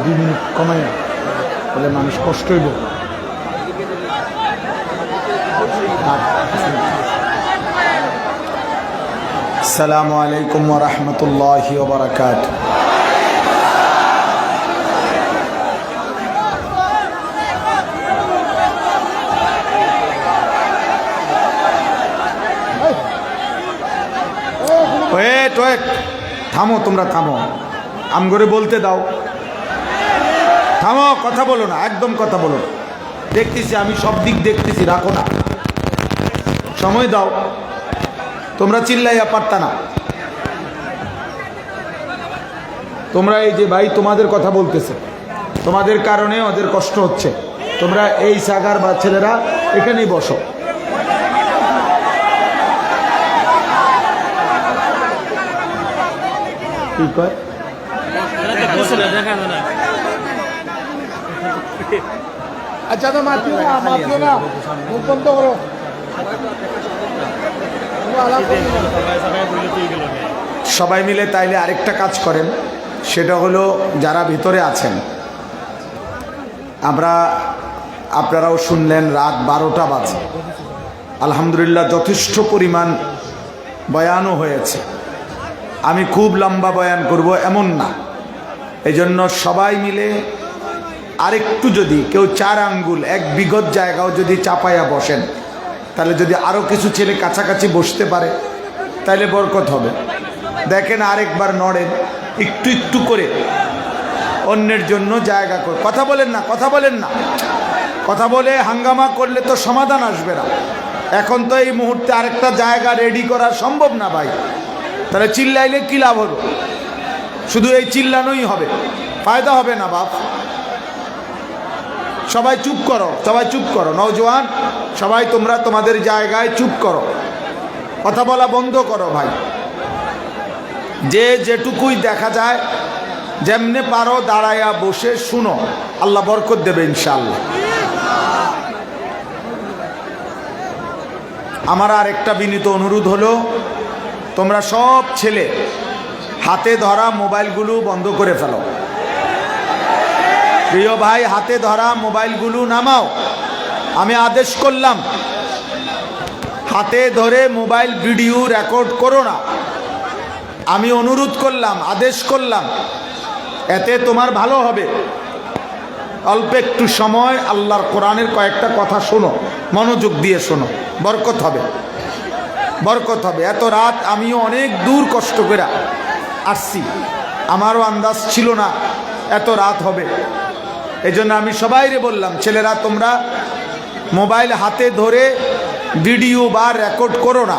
দুই মিনিট কমাই না, বলে মানুষ কষ্ট হইব। আসসালামু আলাইকুম ওয়া রাহমাতুল্লাহি ওয়া বারাকাতুহু। থামো, তোমরা থামো, আমগরে বলতে দাও। থামো, কথা বলো না, একদম কথা বলো না। দেখতেছি আমি, সব দিক দেখতেছি, রাখো না, সময় দাও। তোমরা চিল্লাইয়া পারতা না। তোমরা এই যে ভাই তোমাদের কথা বলতেছে, তোমাদের কারণে ওদের কষ্ট হচ্ছে। তোমরা এই সাগার বা ছেলেরা এখানেই বসো। কি কয়? আচ্ছা, তো মাতিও না, মাতিও না, মুখ বন্ধ করো। সবাই মিলে তাইলে আরেকটা কাজ করেন, সেটা হলো যারা ভিতরে আছেন, আপনারাও শুনলেন রাত 12টা বাজে। আলহামদুলিল্লাহ যথেষ্ট পরিমাণ বয়ানও হয়েছে। আমি খুব লম্বা বয়ান করব এমন না, এই জন্য সবাই মিলে আরেকটু, যদি কেউ 4 আঙ্গুল 1 বিঘত জায়গাও যদি চাপাইয়া বসেন, তাহলে যদি আরও কিছু ছেলে কাছাকাছি বসতে পারে তাহলে বরকত হবে। দেখেন আরেকবার নড়েন, একটু একটু করে অন্যের জন্য জায়গা করে। কথা বলেন না, কথা বলেন না, কথা বলে হাঙ্গামা করলে তো সমাধান আসবে না। এখন তো এই মুহূর্তে আরেকটা জায়গা রেডি করা সম্ভব না ভাই। তাহলে চিল্লাইলে কি লাভ হলো? শুধু এই চিল্লানোই হবে, ফায়দা হবে না বাপ। সবাই চুপ করো, সবাই চুপ করো। নওজোয়ান সবাই তোমরা তোমাদের জায়গায় চুপ করো, কথা বলা বন্ধ করো ভাই। যে যেটুকুই দেখা যায়, যেমনে পারো দাঁড়াইয়া বসে শুনো, আল্লাহ বরকত দেবে ইনশাআল্লাহ। আমার আর একটা বিনীত অনুরোধ হলো, তোমরা সব ছেলে হাতে ধরা মোবাইলগুলো বন্ধ করে ফেলো। প্রিয় ভাই, হাতে ধরা মোবাইলগুলো নামাও। আমি আদেশ করলাম, হাতে ধরে মোবাইল ভিডিও রেকর্ড করো না। আমি অনুরোধ করলাম, আদেশ করলাম, এতে তোমার ভালো হবে। অল্প একটু সময় আল্লাহর কোরআনের কয়েকটা কথা শোনো, মনোযোগ দিয়ে শোনো, বরকত হবে, বরকত হবে। এত রাত আমিও অনেক দূর কষ্ট করে আসছি, আমারও আন্দাজ ছিল না এত রাত হবে। এই জন্য আমি সবাইরে বললাম, ছেলেরা তোমরা মোবাইল হাতে ধরে ভিডিও বা রেকর্ড করো না।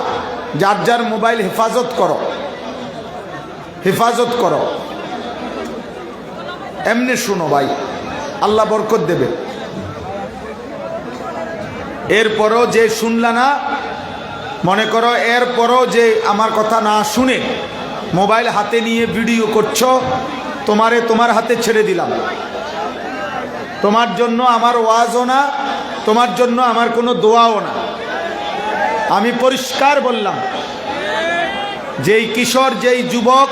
যার যার মোবাইল হেফাজত করো, হেফাজত করো। এমনি শুনো ভাই, আল্লাহ বরকত দেবে। এরপরও যে শুনলা না, মনে করো এরপরও যে আমার কথা না শুনে মোবাইল হাতে নিয়ে ভিডিও করছো, তোমার হাতে ছেড়ে দিলাম। তোমার জন্য আমার ওয়াজও না, তোমার জন্য আমার কোনো দোয়াও না। আমি পরিষ্কার বললাম, যেই কিশোর, যেই যুবক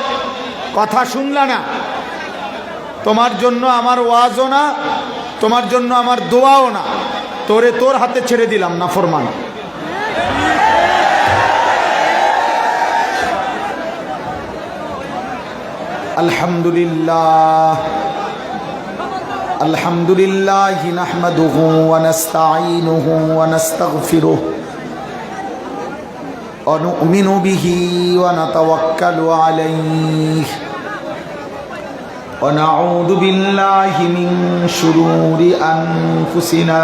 কথা শুনলা না, তোমার জন্য আমার ওয়াজও না, তোমার জন্য আমার দোয়াও না। তোর হাতে ছেড়ে দিলাম, নাফরমান। আলহামদুলিল্লাহ, আলহামদুলিল্লাহ নাহমাদুহু ওয়া নাস্তাঈনুহু ওয়া নাস্তাগফিরুহু ওয়া নু'মিনু বিহি ওয়া নাতাওয়াক্কালু আলাইহি ওয়া নাউযু বিল্লাহি মিন শুরুরি আনফুসিনা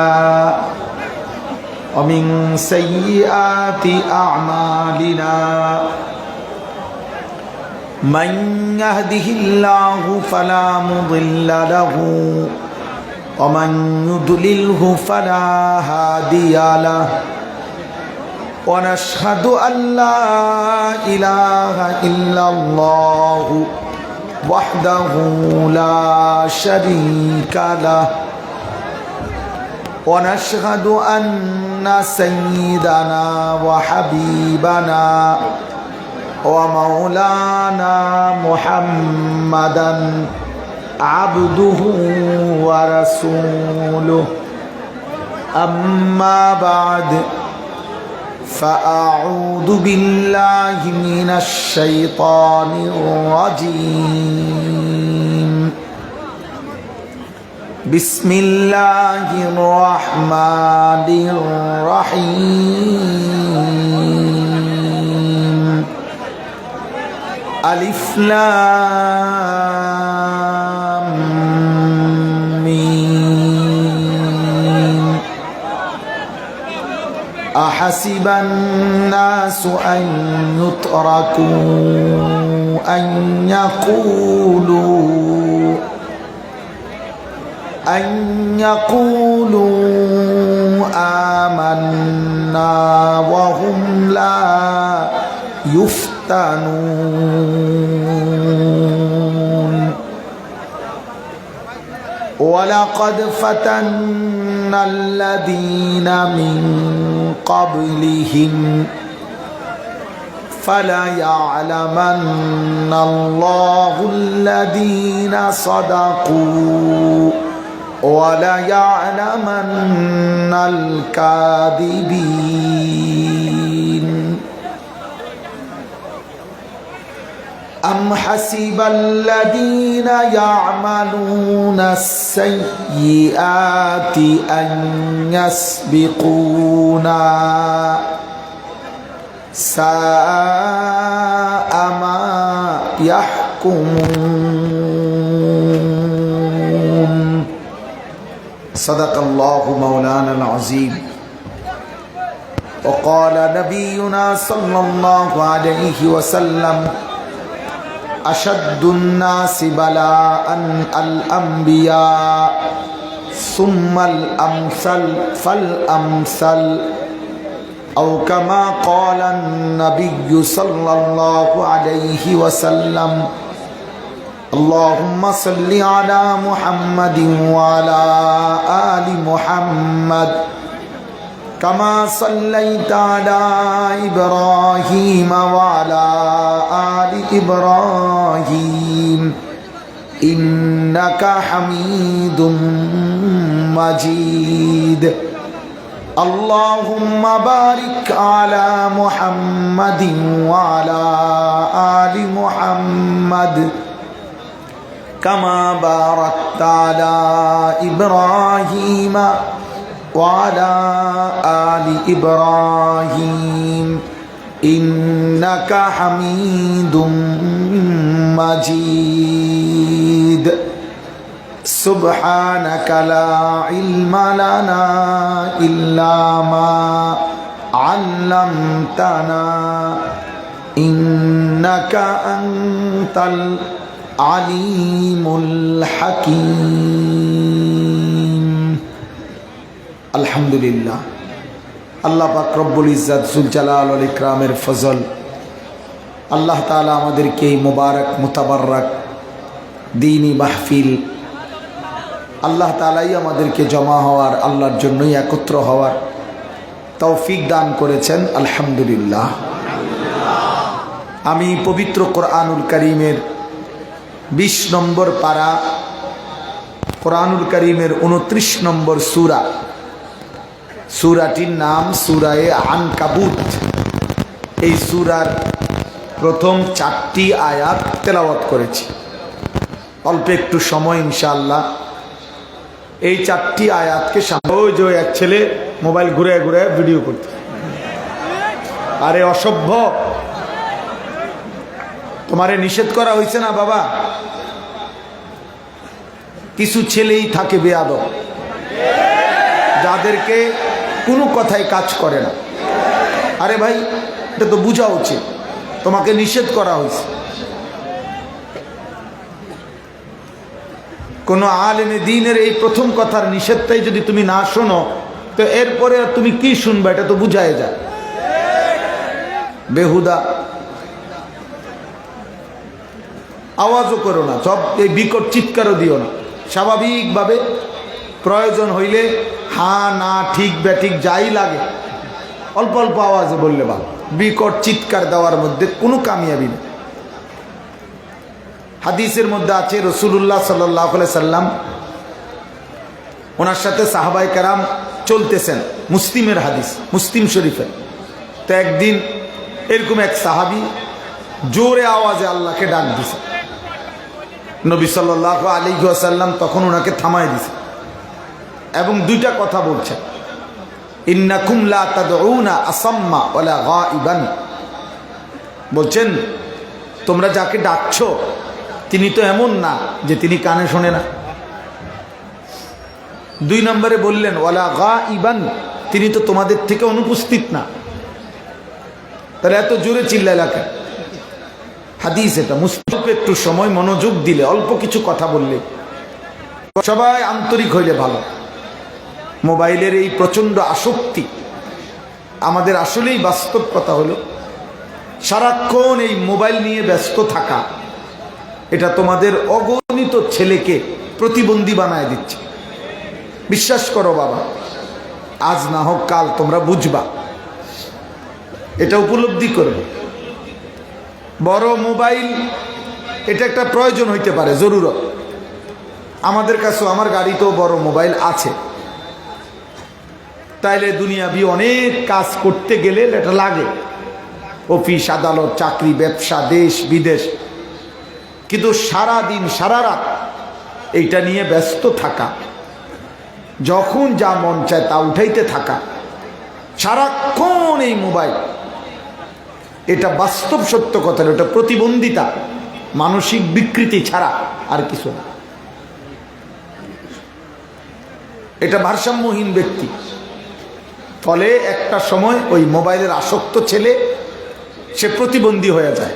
ওয়া মিন সাইয়্যাতি আ'মালিনা। من يهده الله فلا مضل له ومن يضلله فلا هادي له ونشهد أن لا إله إلا الله وحده لا شريك له ونشهد أن سيدنا وحبيبنا ومولانا محمدا عبده ورسوله أما بعد فأعوذ بالله من الشيطان الرجيم بسم الله الرحمن الرحيم ألف لام ميم أحسب الناس أن يتركوا أن يقولوا آمنا وهم لا يفتنون ولقد فتنا الذين من قبلهم فليعلمن الله الذين صدقوا وليعلمن الكاذبين أم حسب الذين يعملون السيئات أن يسبقونا ساء ما يحكمون صدق الله مولانا العظيم وقال نبينا صلى الله عليه وسلم أشد الناس بلاء الأنبياء ثم الأمثل فالأمثل أو كما قال النبي صلى الله عليه وسلم اللهم صل على محمد وعلى آل محمد كما صليت على إبراهيم وعلى آل إبراهيم إنك حميد مجيد اللهم بارك على محمد وعلى آل محمد كما باركت على إبراهيم وعلى آل إبراهيم إنك حميد مجيد سبحانك لا علم لنا إلا ما علمتنا إنك أنت العليم الحكيم الحمد لله আল্লাহ পাক রব্বুল ইজ্জত জুল জালাল ওয়াল ইকরামের ফজল আল্লাহ তাআলা আমাদেরকে এই মুবারক মুতাবাররক দ্বীনি মাহফিল আল্লাহ তাআলাই আমাদেরকে জমা হওয়ার আল্লাহর জন্যই একত্র হওয়ার তৌফিক দান করেছেন আলহামদুলিল্লাহ। আমি পবিত্র কোরআনুল কারীমের 20 নম্বর পারা কোরআনুল কারীমের 29 নম্বর সূরা সূরাটির নাম সূরায়ে আনকাবুত। এই সূরার প্রথম 4টি আয়াত তেলাওয়াত করেছি অল্প একটু সময় ইনশাআল্লাহ। এই 4টি আয়াতকে ওই যে এক ছেলে মোবাইল ঘুরে ঘুরে ভিডিও করতে, আরে অসভ্য, তোমারে নিষেধ করা হয়েছে না বাবা? কিছু ছেলেই থাকে বেয়াদব, যাদেরকে কোনো কথাই কাজ করে না। আরে ভাই, এটা তো বোঝা উচিত, তোমাকে নিষেধ করা হয়েছে। কোনো আলেমে দ্বীনের এই প্রথম কথার নিষেধটাই যদি তুমি না শোনো, তো এরপরে তুমি কি শুনবে? এটা তো বুঝায় যায় বেহুদা। আওয়াজও করো না, সব এই বিকট চিৎকারও দিও না। স্বাভাবিকভাবে প্রয়োজন হইলে হ্যাঁ না ঠিক ব্যাঠিক যাই লাগে অল্প অল্প আওয়াজে বললে ভালো, বিকট চিৎকার দেওয়ার মধ্যে কোনো কামিয়াবি নেই। হাদিসের মধ্যে আছে রাসূলুল্লাহ সাল্লাল্লাহু আলাইহি সাল্লাম ওনার সাথে সাহাবায়ে কেরাম চলতেছেন, মুসলিমের হাদিস, মুসলিম শরীফের। তো একদিন এরকম এক সাহাবী জোরে আওয়াজে আল্লাহকে ডাক দিছে। নবী সাল্লাল্লাহু আলাইহি ওয়াসাল্লাম তখন ওনাকে থামায় দিছে এবং দুইটা কথা বলছেন, ইন্নাকুম লা তাদউনা আসাম্মা ওয়ালা গায়িবান। বলছেন তোমরা যাকে ডাকছো তিনি তো এমন না যে তিনি কানে শোনে না। দুই নম্বরে বললেন ওয়ালা গায়িবান, তিনি তো তোমাদের থেকে অনুপস্থিত না। তাহলে এত জোরে চিল্লাইলা কেন? হাদিস এটা। মুসলিম একটু সময় মনোযোগ দিলে, অল্প কিছু কথা বললে, সবাই আন্তরিক হইলে ভালো। মোবাইলের এই প্রচণ্ড আসক্তি, আমাদের আসলেই বাস্তব কথা হলো সারাক্ষণ এই মোবাইল নিয়ে ব্যস্ত থাকা, এটা তোমাদের অগণিত ছেলেকে প্রতিবন্ধী বানায় দিচ্ছে। বিশ্বাস করো বাবা, আজ না হোক কাল তোমরা বুঝবা, এটা উপলব্ধি করবে। বড় মোবাইল এটা একটা প্রয়োজন হইতে পারে, জরুরত। আমাদের কাছেও, আমার গাড়িতেও বড় মোবাইল আছে, তাইলে দুনিয়াবি অনেক কাজ করতে গেলে এটা লাগে, অফিস আদালত, চাকরি, ব্যবসা, দেশ বিদেশ। কিন্তু সারা দিন সারা রাত এইটা নিয়ে ব্যস্ত থাকা, যখন যা মন চায় তা উঠাইতে থাকা, সারাক্ষণ এই মোবাইল, এটা বাস্তব সত্য কথা, এটা প্রতিবন্ধিতা, মানসিক বিকৃতি ছাড়া আর কিছু না। এটা ভারসাম্যহীন ব্যক্তি। ফলে একটা সময় ওই মোবাইলের আসক্ত ছেলে সে প্রতিবন্ধী হয়ে যায়।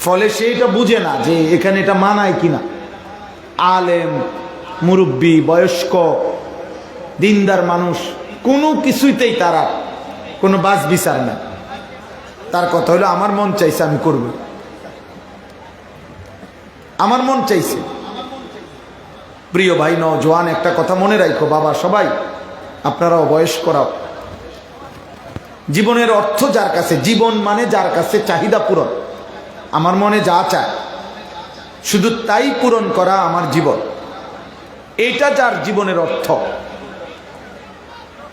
ফলে সে এটা বুঝে না যে এখানে এটা মানায় কিনা। আলেম, মুরব্বী, বয়স্ক, দিনদার মানুষ কোনো কিছুতেই তারা কোনো বাছ বিচার না। তার কথা হলো আমার মন চাইছে আমি করব, আমার মন চাইছে। প্রিয় ভাই নওজোয়ান, একটা কথা মনে রাখো বাবা, সবাই আপনারাও বয়স্করাও, জীবনের অর্থ যার কাছে, জীবন মানে যার কাছে চাহিদা পূরণ, আমার মনে যা চায় শুধু তাই পূরণ করা আমার জীবন, এটা যার জীবনের অর্থ।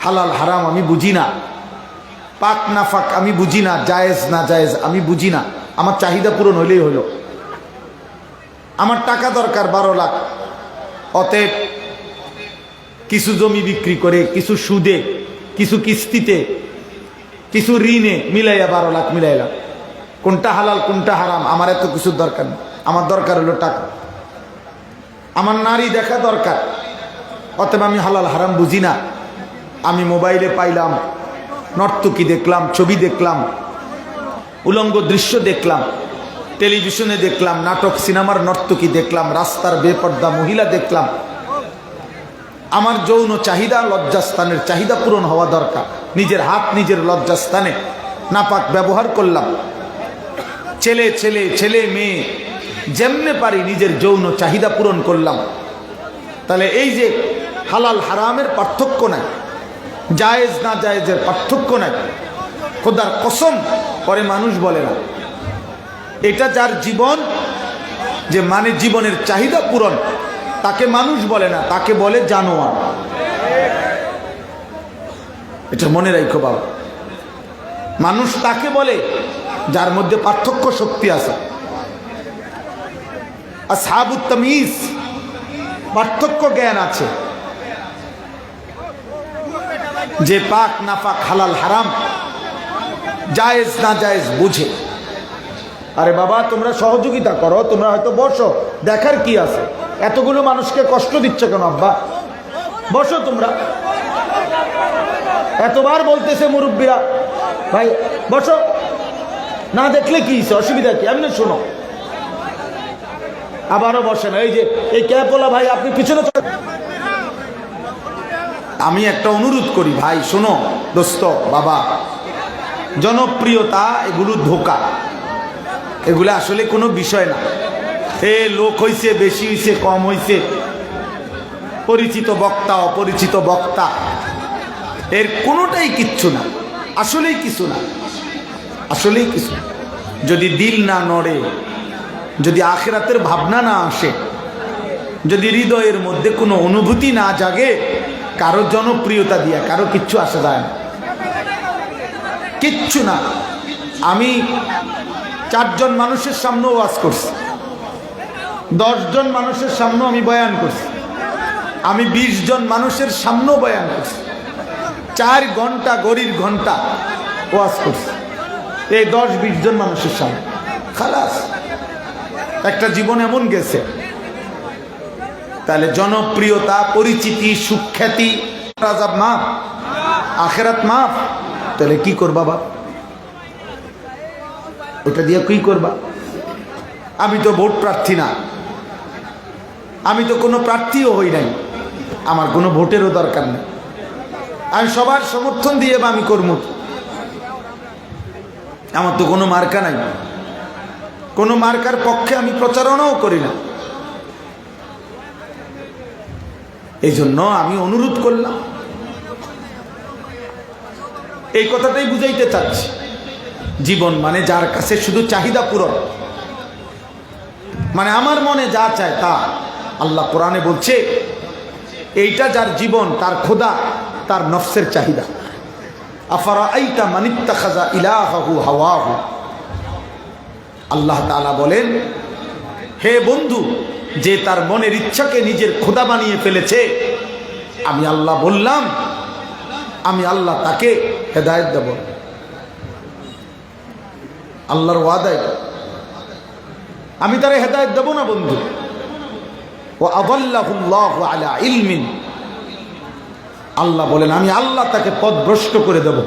হালাল হারাম আমি বুঝি না, পাক না ফাক আমি বুঝি না, জায়েজ না জায়েজ আমি বুঝি না, আমার চাহিদা পূরণ হইলেই হলো। আমার টাকা দরকার 12 লাখ, অতএব কিছু জমি বিক্রি করে, কিছু সুদে, কিছু কিস্তিতে, কিছু ঋণে মিলাইয়া 12 লাখ মিলাইলাম। কোনটা হালাল কোনটা হারাম আমার এত কিছু দরকার নেই, আমার দরকার হলো টাকা। আমার নারী দেখা দরকার, অতএব আমি হালাল হারাম বুঝি না। আমি মোবাইলে পাইলাম, নর্তকী দেখলাম, ছবি দেখলাম, উলঙ্গ দৃশ্য দেখলাম, টেলিভিশনে দেখলাম, নাটক সিনেমার নর্তকী দেখলাম, রাস্তার বেপর্দা মহিলা দেখলাম। আমার যৌন চাহিদা, লজ্জাস্থানের চাহিদা পূরণ হওয়া দরকার। নিজের হাত নিজের লজ্জাস্থানে নাপাক ব্যবহার করলাম। ছেলে ছেলে ছেলে মেয়ে যেমনে পারি নিজের যৌন চাহিদা পূরণ করলাম। তাহলে এই যে হালাল হারামের পার্থক্য নাই, জায়েজ না জায়েজের পার্থক্য নাই, খোদার কসম পরে মানুষ বলে না। এটা যার জীবন, যে মানে জীবনের চাহিদা পূরণ, তাকে মানুষ বলে না, তাকে বলে জানোয়ার। এটা মনে রাখো বাবা, মানুষ তাকে বলে যার মধ্যে পার্থক্য শক্তি আছে। আসহাবুত তামিজ, পার্থক্য জ্ঞান আছে, যে পাক না পাক, হালাল হারাম, জায়েজ না জায়েজ বুঝে। আরে বাবা তোমরা সহযোগিতা করো, তোমরা হয়তো বসো, দেখার কি আছে? এতগুলো মানুষকে কষ্ট দিচ্ছ কেন আব্বা? বসো তোমরা। এতবার বলতেছে মুরব্বীরা, ভাই বসো, না দেখলে কি অসুবিধা কি? এমনি শোনো, আবারও বসে না। এই যে এই ক্যাপওয়ালা ভাই, আপনি পিছনে চলে। আমি একটা অনুরোধ করি ভাই, শোনো দোস্ত বাবা, জনপ্রিয়তা এগুলো ধোঁকা, এগুলো আসলে কোনো বিষয় না। এ লোক হইছে, বেশি হইছে, কম হইছে, পরিচিত বক্তা অপরিচিত বক্তা, এর কোনোটাই কিচ্ছু না, আসলেই কিছু না, আসলেই কিছু না। যদি দিল না নড়ে, যদি আখিরাতের ভাবনা না আসে, যদি হৃদয়ের মধ্যে কোনো অনুভূতি না জাগে, কারো জনপ্রিয়তা দিয়া কারো কিচ্ছু আসে যায় না, কিচ্ছু না। আমি 4 জন মানুষের সামনেও ওয়াজ করছি, 10 জন মানুষের সামনেও আমি বয়ান করছি, আমি 20 জন মানুষের সামনেও বয়ান করছি, 4 ঘন্টা গড়ির ঘন্টা ওয়াজ করছি এই 10-20 জন মানুষের সামনে। খালাস, একটা জীবন এমন গেছে। তাহলে জনপ্রিয়তা, পরিচিতি, সুখ্যাতি, আযাব মাফ, আখিরাত মাফ, তাহলে কি করবা বাপ? ওটা দিয়ে কি করবা? আমি তো ভোট প্রার্থী না, আমি তো কোনো প্রার্থীও হই নাই, আমার কোনো ভোটেরও দরকার নেই, আমি সবার সমর্থন দিয়ে আমি করব, আমার তো কোনো মার্কা নাই, কোনো মার্কার পক্ষে আমি প্রচারণাও করি না। এই জন্য আমি অনুরোধ করলাম, এই কথাটাই বুঝাইতে চাচ্ছি, জীবন মানে যার কাছে শুধু চাহিদা পূরণ, মানে আমার মনে যা চায় তা। আল্লাহ কোরআনে বলছে এইটা যার জীবন, তার খোদা, তার নফসের চাহিদা। আফারাআইতা মান ইত্তাখাযা ইলাহাহু হাওয়াহু, আল্লাহ তাআলা বলেন, হে বন্ধু, যে তার মনের ইচ্ছাকে নিজের খোদা বানিয়ে ফেলেছে, আমি আল্লাহ বললাম, আমি আল্লাহ তাকে হেদায়েত দেব। আল্লাহর ওয়াদায় আমি তারে হেদায়েত দেব না বন্ধু। ওয়া আযাল্লাহুল্লাহু আলা ইলমিন, আল্লাহ বলেন আমি আল্লাহ তাকে পথভ্রষ্ট করে দেব।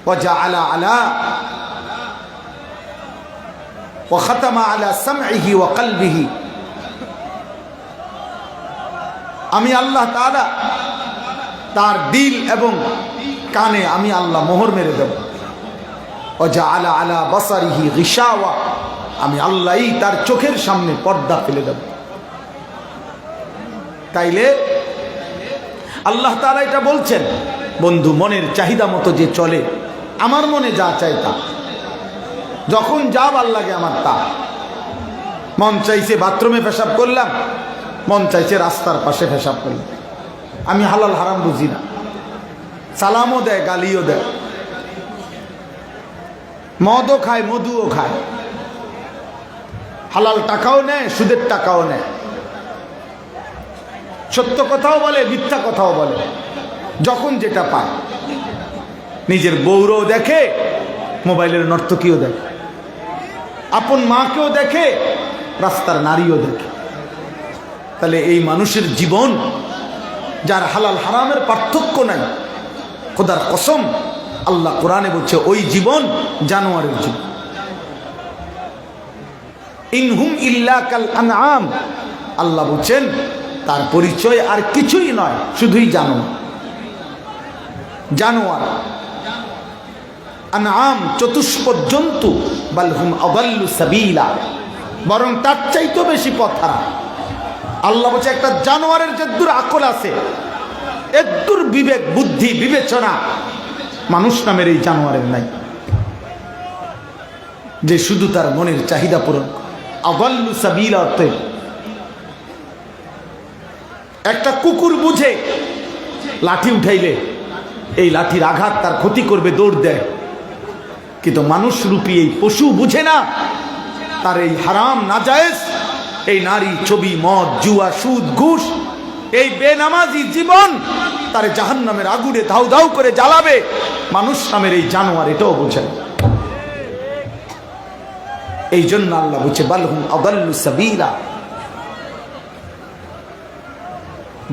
ওয়া জাআলা আলা ওয়া খাতামা আলা সামইহি ওয়া কলবিহি, আমি আল্লাহ তাআলা তার দিল এবং কানে আমি আল্লাহ মোহর মেরে দেব। ওয়া জাআলা আলা বাসারিহি গিশাওয়া, আমি আল্লাহই তার চোখের সামনে পর্দা ফেলে দেব। তাইলে আল্লাহ তাআলা এটা বলছেন, বন্ধু মনের চাহিদা মতো যে চলে, আমার মনে যা চাই তা, যখন যা ভাল লাগে আমার তা। মন চাইছে বাথরুমে পেশাব করলাম, মন চাইছে রাস্তার পাশে পেশাব করলাম, আমি হালাল হারাম বুঝি না। সালামও দেয়, গালিও দেয়, মদও খায়, মধুও খায়, হালাল টাকাও নেয়, সুদের টাকাও নেয়, সত্য কথাও বলে, মিথ্যা কথাও বলে, যখন যেটা পায়। নিজের বউরও দেখে, মোবাইলের নর্তকীও দেখে, আপন মাকেও দেখে, রাস্তার নারীও দেখে। তাহলে এই মানুষের জীবন, যার হালাল হারামের পার্থক্য নাই, খোদার কসম আল্লাহ কোরআনে বলছে ওই জীবন জানোয়ারের জীবন। ইনহুম ইল্লা কাল আনআম, আল্লাহ বলছেন তার পরিচয় আর কিছুই নয়, শুধুই জানোয়ার। জানোয়ার, আনআম চতুষ্পদ জন্তু, বাল হুম আযাল্লু সাবিলা, বরং তার চাইতেও বেশি পথ হারা। আল্লাহ বলছে একটা জানোয়ারের যদ্দুর আকল আছে, এদ্দুর বিবেক বুদ্ধি বিবেচনা মানুষ নামের এই জানোয়ারের নাই, যে শুধু তার মনের চাহিদা পূরণ। আযাল্লু সাবিলা অর্থে একটা কুকুর বুঝে লাঠি উঠাইলে এই লাঠির আঘাত তার ক্ষতি করবে, দৌড় দেয়। কিন্তু মানুষ রূপী এই পশু বুঝে না, তার এই হারাম নাজায়েজ, এই নারী, ছবি, মদ, জুয়া, সুদ, ঘুষ, এই বেনামাজি জীবন তারে জাহান্নামের আগুনে ধাউ ধাউ করে জ্বালাবে। মানুষ নামের এই জানোয়ার এটাও বোঝে না। এই জন্য আল্লাহ বলছে বালহুম আযাল্লু সাবিলা,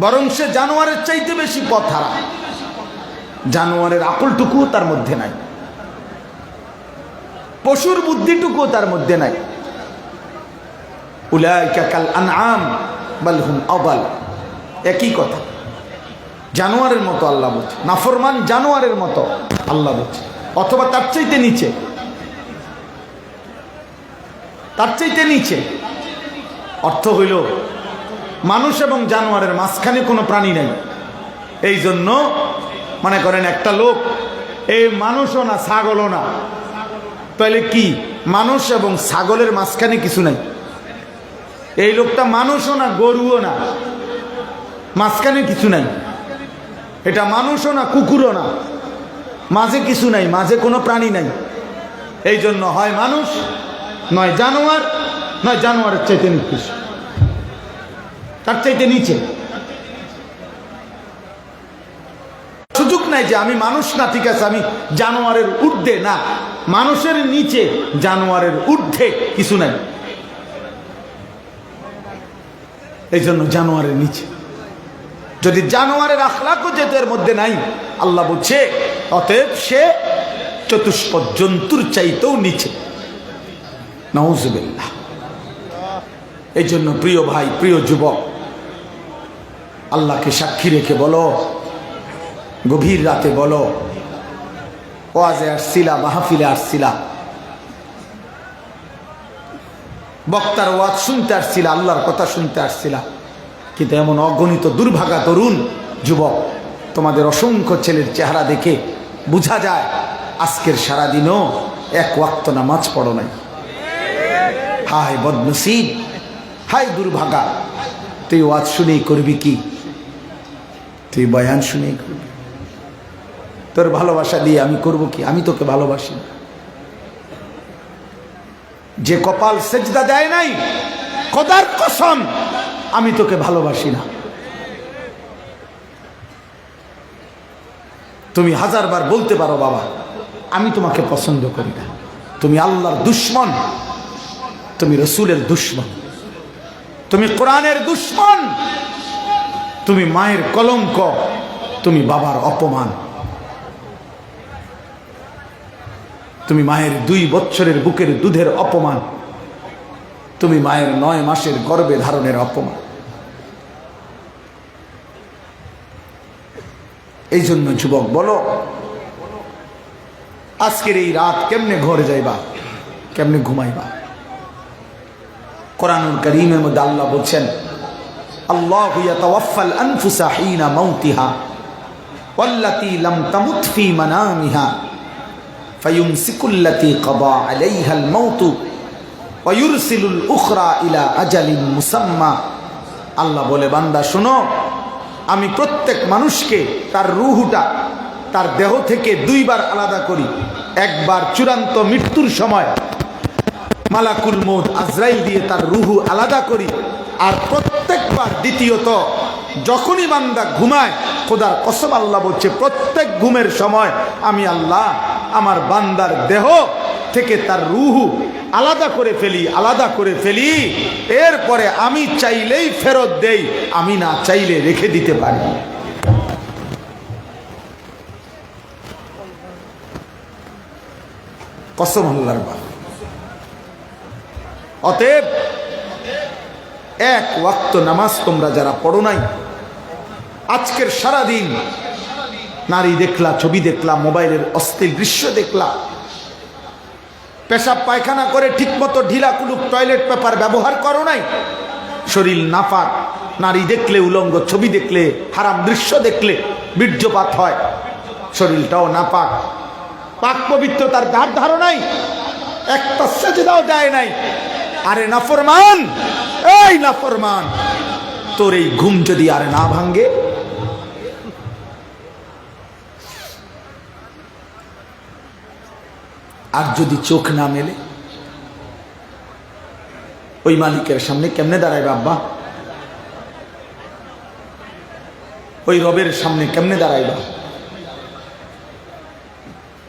বরং সে জানোয়ারের চাইতে বেশি পথ হারা। জানোয়ারের আকলটুকুও তার মধ্যে নাই, পশুর বুদ্ধিটুকুও তার মধ্যে নাই। উলাইকা কাল আনআম বাল হুম আযাল, একই কথা, জানোয়ারের মতো আল্লাহ বলছে, নাফরমান জানোয়ারের মতো আল্লাহ বলছে, অথবা তার চাইতে নিচে, তার চাইতে নিচে। অর্থ হইল মানুষ এবং জানোয়ারের মাঝখানে কোনো প্রাণী নেই। এই জন্য মনে করেন একটা লোক এই মানুষও না ছাগলও না, তাহলে কি মানুষ এবং ছাগলের মাঝখানে কিছু নাই? এই লোকটা মানুষও না গরুও না, মাঝখানে কিছু নাই। এটা মানুষও না কুকুরও না, মাঝে কিছু নাই, মাঝে কোনো প্রাণী নাই। এই জন্য হয় মানুষ নয় জানোয়ার, নয় জানোয়ারের চাইতে নিকৃষ্ট, তার চাইতে নিচে। সুযোগ নাই যে আমি মানুষ না, ঠিক আছে আমি জানোয়ারের ঊর্ধ্বে, না, মানুষের নিচে জানোয়ারের ঊর্ধ্বে কিছু নাই। এই জন্য জানোয়ারের নিচে। যদি জানোয়ারের আখলাকও যেতে এর মধ্যে নাই, আল্লাহ বলছে অতএব সে চতুষ্পদ জন্তুর চাইতেও নিচে। নাউজুবিল্লাহ। এই জন্য প্রিয় ভাই, প্রিয় যুবক, আল্লাহকে সাক্ষী রেখে বলো, গভীর রাতে বলো, ওয়াজে আসছিলা, মাহফিলে আসছিলা, বক্তার ওয়াজ শুনতে আসছিলা, আল্লাহর কথা শুনতে আসছিলা, কিন্তু এমন অগণিত দুর্ভাগা তরুণ যুবক, তোমাদের অসংখ্য ছেলের চেহারা দেখে বোঝা যায় আজকের সারাদিনও এক ওয়াক্ত নামাজ পড়ো নাই। হায় বদনসিব, হায় দুর্ভাগা। তুই ওয়াজ শুনেই করবি কি? তুই বয়ান শুনেই করবি। তোর ভালোবাসা দিয়ে আমি করব কি? আমি তোকে ভালোবাসি না। যে কপাল সেজদা দেয় নাই, খোদার কসম আমি তোকে ভালোবাসি না। তুমি হাজারবার বলতে পারো বাবা আমি তোমাকে পছন্দ করি না, তুমি আল্লাহর দুশ্মন, তুমি রসুলের দুশ্মন, তুমি কোরআনের দুশ্মন, তুমি মায়ের কলঙ্ক, তুমি বাবার অপমান, তুমি মায়ের 2 বছরের বুকের দুধের অপমান, তুমি মায়ের 9 মাসের গর্ভে ধারণের অপমান। এই জন্য যুবক বলো, আজকের এই রাত কেমনে ঘরে যাইবা, কেমনে ঘুমাইবা? কোরআনুল কারীমের মধ্যে আল্লাহ বলছেন, আল্লাহু ইয়াতাওয়াফাল আনফুসা হিনা মাউতিহা ওয়াল্লাতী লাম তামুত ফী মানামিহা ফায়ুমসিকুল্লাতী ক্বাদা আলাইহাল মাউতু ওয়া ইউরসিলুল উখরা ইলা আজালিন মুসাম্মা। আল্লাহ বলে, বান্দা শোনো, আমি প্রত্যেক মানুষকে তার রূহটা তার দেহ থেকে 2 বার আলাদা করি। একবার চূড়ান্ত মৃত্যুর সময় মালাকুল মউত আজরাইল দিয়ে তার রূহ আলাদা করি, আর প্রত্যেকবার দ্বিতীয়ত যখনই বান্দা ঘুমায়, খোদার কসম আল্লাহ বলছে প্রত্যেক ঘুমের সময় আমি আল্লাহ আমার বান্দার দেহ থেকে তার রূহ আলাদা করে ফেলি, আলাদা করে ফেলি। এরপরে আমি চাইলেই ফেরত দেই, আমি না চাইলে রেখে দিতে পারি। কসম আল্লাহর বাবা। অতএব এক ওয়াক্ত নামাজ তোমরা যারা পড়ো নাই, আজকের সারাদিন নারী দেখলা, ছবি দেখলা, মোবাইলের অশ্লীল দৃশ্য দেখলা, পেশাব পায়খানা করে ঠিকমতো ঢিলা কুলুক টয়লেট পেপার ব্যবহার করো নাই, শরীর নাপাক, নারী দেখলে, উলঙ্গ ছবি দেখলে, হারাম দৃশ্য দেখলে বীর্যপাত হয়, শরীরটাও নাপাক, পাক পবিত্রতার ধার ধারো নাই, একটা সেজদাও দেয় নাই। আরে নাফরমান, এই নাফরমান, তোর এই ঘুম যদি আর না ভাঙ্গে, আর যদি চোখ না মেলে, ওই মালিকের সামনে কেমনে দাঁড়াইবে আব্বা? ওই রবের সামনে কেমনে দাঁড়াইবা?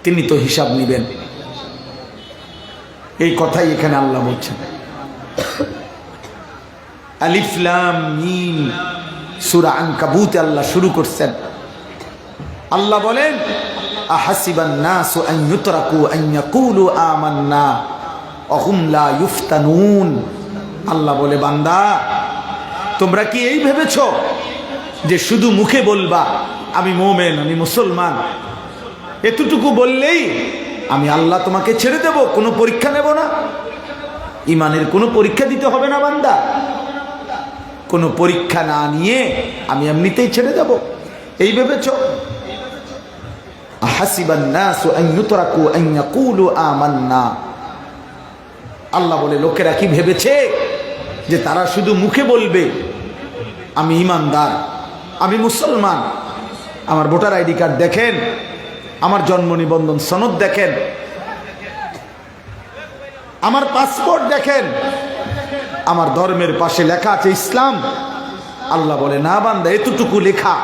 তিনি তো হিসাব নিবেন। এই কথাই এখানে আল্লাহ বলছেন। আলিফ লাম মিম, সূরা আনকাবুতে আল্লাহ শুরু করছেন। আল্লাহ বলেন, আহাসিবান নাসু আন ইউতরাকু আন ইয়াকুলু আমান্না ওয়া হুম লা ইফতানুন। আল্লাহ বলে, বান্দা তোমরা কি এই ভেবেছো যে শুধু মুখে বলবা আমি মুমিন, আমি মুসলমান, এতটুকু বললেই আমি আল্লাহ তোমাকে ছেড়ে দেব, কোনো পরীক্ষা নেব না? ইমানের কোনো পরীক্ষা দিতে হবে না বান্দা। কোনো পরীক্ষা না নিয়ে আমি এমনিতেই ছেড়ে যাব এই ভেবেছ? হাসিবান নাসু আন ইউতরাকু আন ইয়াকুলু আমান্না, আল্লাহ বলে লোকেরা কি ভেবেছে যে তারা শুধু মুখে বলবে আমি ঈমানদার, আমি মুসলমান? আমার ভোটার আইডি কার্ড দেখেন, আমার জন্ম নিবন্ধন সনদ দেখেন, আমার পাসপোর্ট দেখেন, আমার ধর্মের পাশে লেখা আছে ইসলাম। আল্লাহ বলে না বান্দা, এতটুকু লেখা,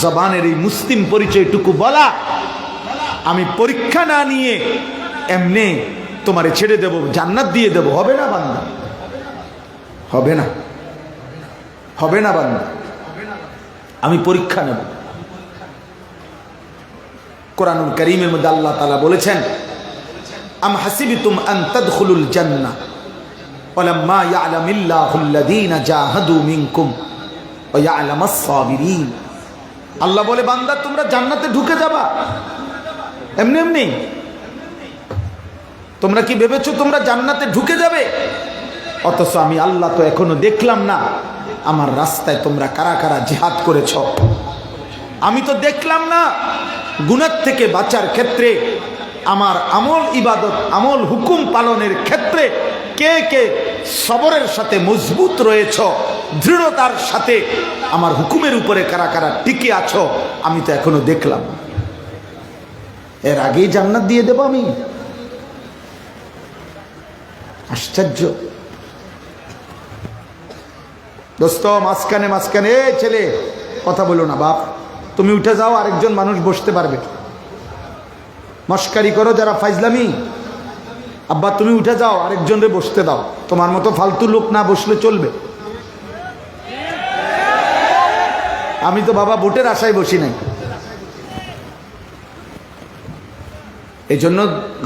জবানের এই মুসলিম পরিচয়টুকু বলা, আমি পরীক্ষা না নিয়ে এমনি তোমারে ছেড়ে দেব, জান্নাত দিয়ে দেব, হবে না বান্দা? হবে না, হবে না বান্দা, আমি পরীক্ষা নেব। কোরআনুল কারীমের মধ্যে আল্লাহ তাআলা বলেছেন, আম হাসিবতুম আন তাদখুলুল জান্নাহ ওয়ালাম্মা ইয়ালামিল্লাহুল্লাযীনা জাহাদু মিনকুম ওয়া ইয়ালামাস সাবিরিন। আল্লাহ বলে বান্দা তোমরা জান্নাতে ঢুকে যাবা এমনি এমনি? তোমরা কি ভেবেছো তোমরা জান্নাতে ঢুকে যাবে? অথচ আমি আল্লাহ তো এখনো দেখলাম না আমার রাস্তায় তোমরা কারা কারা জিহাদ করেছ। আমি তো দেখলাম না গুনাহ থেকে বাঁচার ক্ষেত্রে, আমার আমল ইবাদত, আমল হুকুম পালনের ক্ষেত্রে কে কে সবরের সাথে মজবুত রয়েছ, দৃঢ়তার সাথে আমার হুকুমের উপরে কারা কারা টিকে আছো, আমি তো এখনো দেখলাম। এর আগেই জান্নাত দিয়ে দেব আমি? আশ্চর্য দোস্ত। মাঝখানে মাঝখানে ছেলে কথা বলো না বাপ, তুমি উঠে যাও, আরেকজন মানুষ বসতে পারবে। মস্কারি করো যারা ফাইজলামি, আব্বা তুমি উঠে যাও, আরেকজনরে বসতে দাও। তোমার মতো ফালতু লোক না বসলে চলবে? আমি তো বাবা ভোটের আশায় বসি নাই, এই জন্য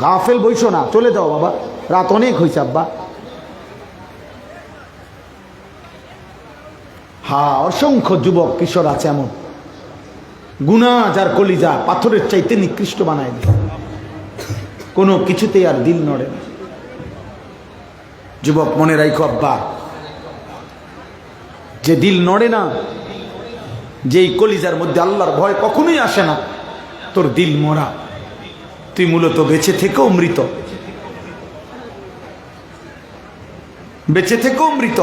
গাফেল বইসো না, চলে যাও বাবা, রাত অনেক হয়েছে আব্বা। হ্যাঁ, অসংখ্য যুবক কিশোর আছে এমন, গুনাহ যার কলিজা পাথরের চাইতে নিকৃষ্ট বানায় দেয়, কোনো কিছুতেই আর দিল নড়ে না। যুবক মনে রাখো আব্বা, যে দিল নড়ে না, যেই কলিজার মধ্যে আল্লাহর ভয় কখনোই আসে না, তোর দিল মরা। তুই মূলত বেঁচে থেকেও মৃত, বেঁচে থেকেও মৃত।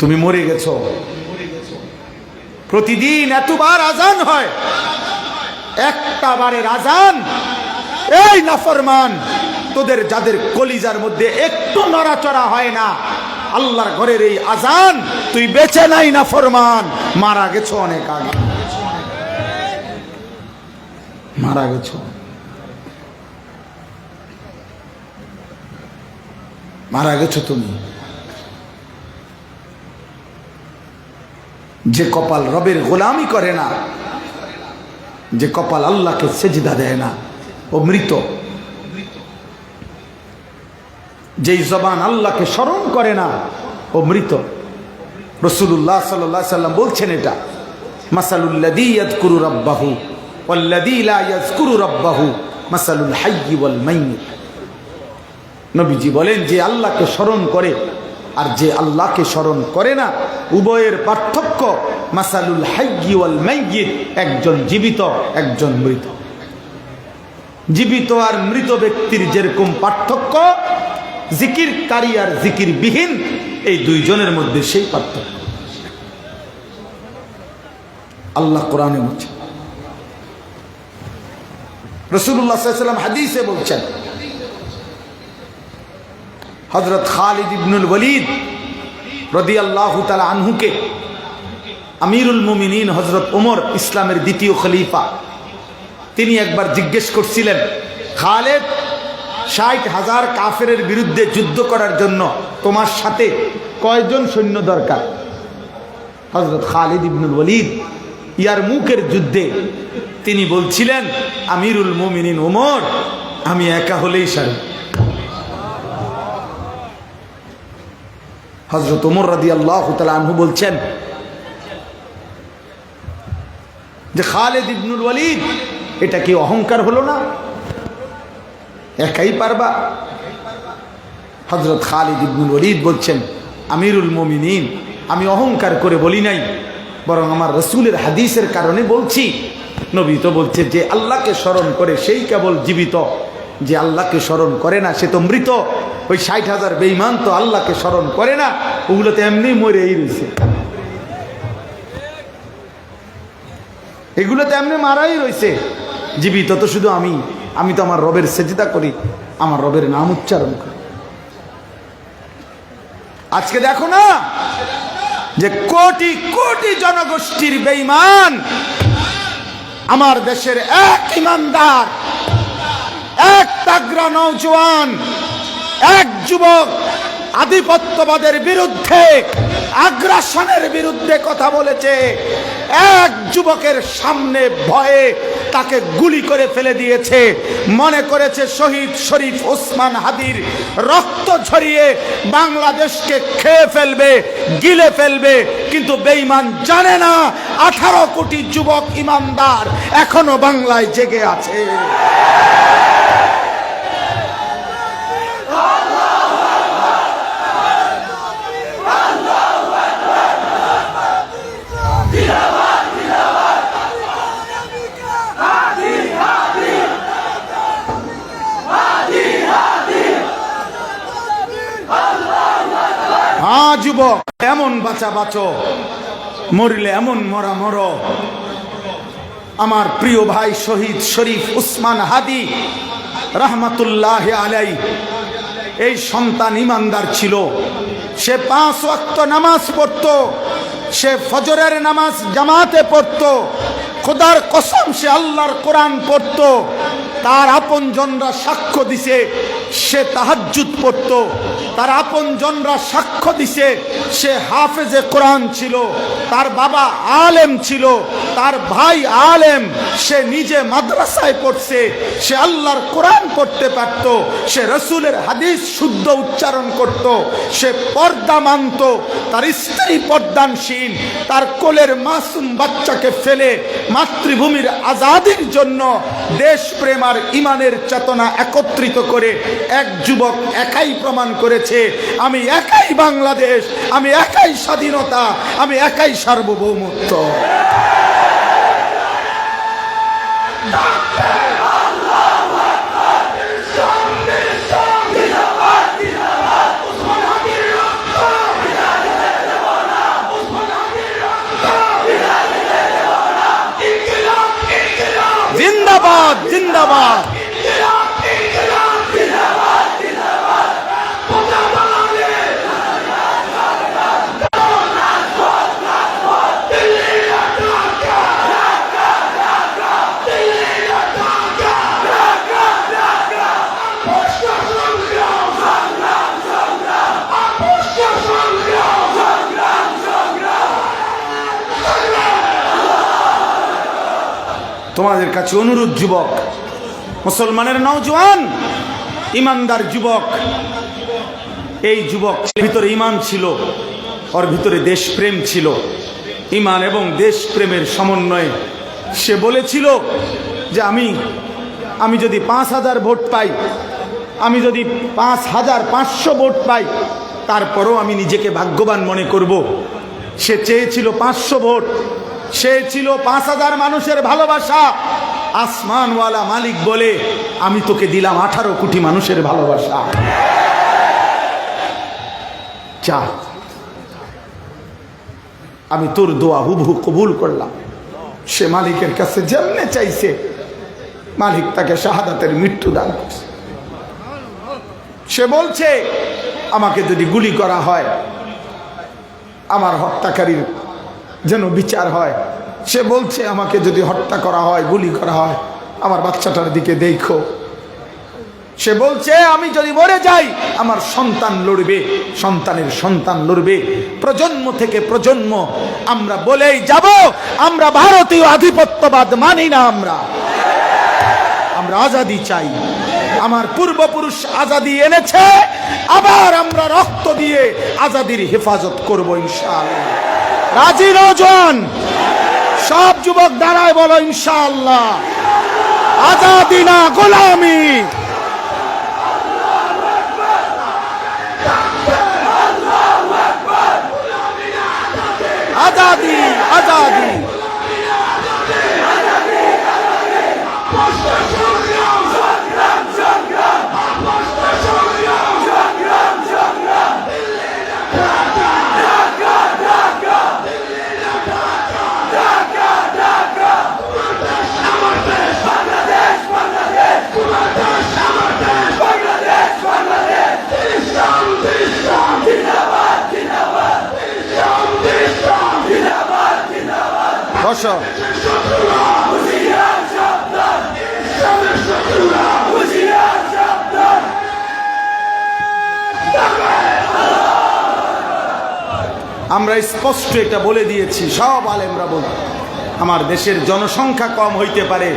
তুমি মরে গেছো। প্রতিদিন এতবার আজান হয়, একটা বারের আজান, এই নাফরমান তোদের যাদের কলিজার মধ্যে একটু নড়াচড়া হয় না, আল্লাহর ঘরের এই আজান, তুই বেঁচে নাই নাফরমান, মারা গেছো অনেক আগে, মারা গেছো, মারা গেছো তুমি। যে কপাল রবের গোলামি করে না, যে কপাল আল্লাহকে সেজদা দেয় না, ও মৃত। যেই জবান আল্লাহকে স্মরণ করে না, ও মৃত। রাসূলুল্লাহ সাল্লাল্লাহু আলাইহি সাল্লাম বলছেন এটা, মাসালুল্লাযী ইয়াযকুরু রাব্বাহু ওয়াল্লাযী লা ইয়াযকুরু রাব্বাহু মাসালুল হায়্যি ওয়াল মাইয়িত। নবীজি বলেন, যে আল্লাহকে স্মরণ করে আর যে আল্লাহকে স্মরণ করে না, উভয়ের পার্থক্য মাসালুল হায়্যি ওয়াল মাইয়িত, একজন জীবিত একজন মৃত। জীবিত আর মৃত ব্যক্তির যেরকম পার্থক্য, জিকিরকারী আর জিকিরবিহীন, এই দুইজনের মধ্যে সেই পার্থক্য। আল্লাহ কোরআনে বলছেন, রাসূলুল্লাহ সাল্লাল্লাহু আলাইহি ওয়াসাল্লাম হাদিসে বলছেন, হযরত খালিদ ইবনুল ওয়ালিদ রাদিয়াল্লাহু তাআলা আনহুকে আমিরুল মুমিনিন হযরত ওমর, ইসলামের দ্বিতীয় খলিফা, তিনি একবার জিজ্ঞেস করছিলেন, খালিদ ৬০,০০০ কাফেরের বিরুদ্ধে যুদ্ধ করার জন্য তোমার সাথে কয়জন সৈন্য দরকার? হযরত খালিদ ইবনুল ওয়ালিদ ইয়ারমুকের যুদ্ধে তিনি বলছিলেন, আমিরুল মুমিনিন ওমর, আমি একা হলেই সারি। হযরত ওমর রাদিয়াল্লাহু তাআলা আনহু বলছেন যে, খালিদ ইবনুল ওয়ালিদ, এটা কি অহংকার হলো না? একাই পারবা? হযরত খালিদ ইবনুল ওয়ালিদ বলছেন, আমিরুল মুমিনিন, আমি অহংকার করে বলি নাই, বরং আমার রসুলের হাদিসের কারণে বলছি। নবী তো বলছে যে আল্লাহকে স্মরণ করে সেই কেবল জীবিত, যে আল্লাহকে স্মরণ করে না সে তো মৃত। ওই 60,000 বেঈমান তো আল্লাহকে স্মরণ করে না, ওগুলো তো এমনি মরেই রয়েছে, এগুলো তো এমনি মারাই রয়েছে। জীবিত তো শুধু আমি তো আমার রবের সেজদা করি, আমার রবের নাম উচ্চারণ করি। আজকে দেখো না যে কোটি কোটি জনগোষ্ঠীর বেঈমান আমার দেশের এক ইমানদার, এক তাগড়া নওজোয়ান, এক যুবক আধিপত্যবাদের বিরুদ্ধে, আগ্রাসনের বিরুদ্ধে কথা বলেছে। এক যুবকের সামনে ভয়ে তাকে গুলি করে ফেলে দিয়েছে। মনে করেছে শহীদ শরীফ ওসমান হাদির রক্ত ঝরিয়ে বাংলাদেশকে খেয়ে ফেলবে, গিলে ফেলবে। কিন্তু বেঈমান জানে না 18 কোটি যুবক ইমানদার এখনো বাংলায় জেগে আছে। হ্যাঁ যুবক, এমন বাঁচা বাঁচো, মরিলে এমন মরা মরো। আমার প্রিয় ভাই শহীদ শরীফ উসমান হাদি রহমতুল্লাহ আলাই, এই সন্তান ইমানদার ছিল। সে 5 ওয়াক্ত নামাজ পড়তো, সে ফজরের নামাজ জামাতে পড়তো, খোদার কসম সে আল্লাহর কোরআন পড়তো। তার আপনজনরা সাক্ষ্য দিছে সে তাহাজ্জুদ পড়তো, তার আপনজনরা সাক্ষ্য দিছে সে হাফেজে কোরআন ছিল, তার বাবা আলেম ছিল, তার ভাই আলেম, সে নিজে মাদ্রাসায় পড়ছে, সে আল্লাহর কোরআন পড়তে পারত, সে রসুলের হাদিস শুদ্ধ উচ্চারণ করত, সে পর্দা মানত, তার স্ত্রী পর্দানশীল, তার কোলের মাসুম বাচ্চাকে ফেলে মাতৃভূমির আজাদির জন্য দেশপ্রেম আর ইমানের চেতনা একত্রিত করে এক যুবক একাই প্রমাণ করেছে, আমি একাই বাংলাদেশ, আমি একাই স্বাধীনতা, আমি একাই সার্বভৌমত্ব। জিন্দাবাদ জিন্দাবাদ। তোমাদের কাছে অনুরোধ যুবক, মুসলমানের নওজোয়ান ইমানদার যুবক, এই যুবক ভিতরে ইমান ছিল, ওর ভিতরে দেশপ্রেম ছিল। ইমান এবং দেশপ্রেমের সমন্বয়ে সে বলেছিল যে আমি যদি 5,000 ভোট পাই, আমি যদি 5,500 ভোট পাই, তারপরও আমি নিজেকে ভাগ্যবান মনে করব। সে চেয়েছিল 500 ভোট, সে ছিল 5,000 মানুষের ভালোবাসা। আসমানওয়ালা মালিক বলে, আমি তোকে দিলাম 18 কোটি মানুষের ভালোবাসা, চা, আমি তোর দোয়া হুবহু কবুল করলাম। সে মালিকের কাছে যেমনে চাইছে, মালিক তাকে শাহাদাতের মৃত্যু দান করছে। সে বলছে, আমাকে যদি গুলি করা হয়, আমার হত্যাকারীর যেন বিচার হয়। সে বলছে, আমাকে যদি হত্যা করা হয়, গুলি করা হয়, আমার বাচ্চাটার দিকে দেখো। সে বলছে, আমি যদি মরে যাই, আমার সন্তান লড়বে, সন্তানের সন্তান লড়বে, প্রজন্ম থেকে প্রজন্ম আমরা বলেই যাব, আমরা ভারতীয় আধিপত্যবাদ মানি না, আমরা আজাদি চাই। আমার পূর্বপুরুষ আজাদি এনেছে, আবার আমরা রক্ত দিয়ে আজাদির হেফাজত করব ইনশাআল্লাহ। রাজি নওজোয়ান সব যুবক দাঁড়ায় বলো ইনশাআল্লাহ। আজাদি না গোলামি। আজাদি আজাদি। বসো। আমরা স্পষ্ট এটা বলে দিয়েছি, সব আলেমরা বলে, আমার দেশের জনসংখ্যা কম হইতে পারে,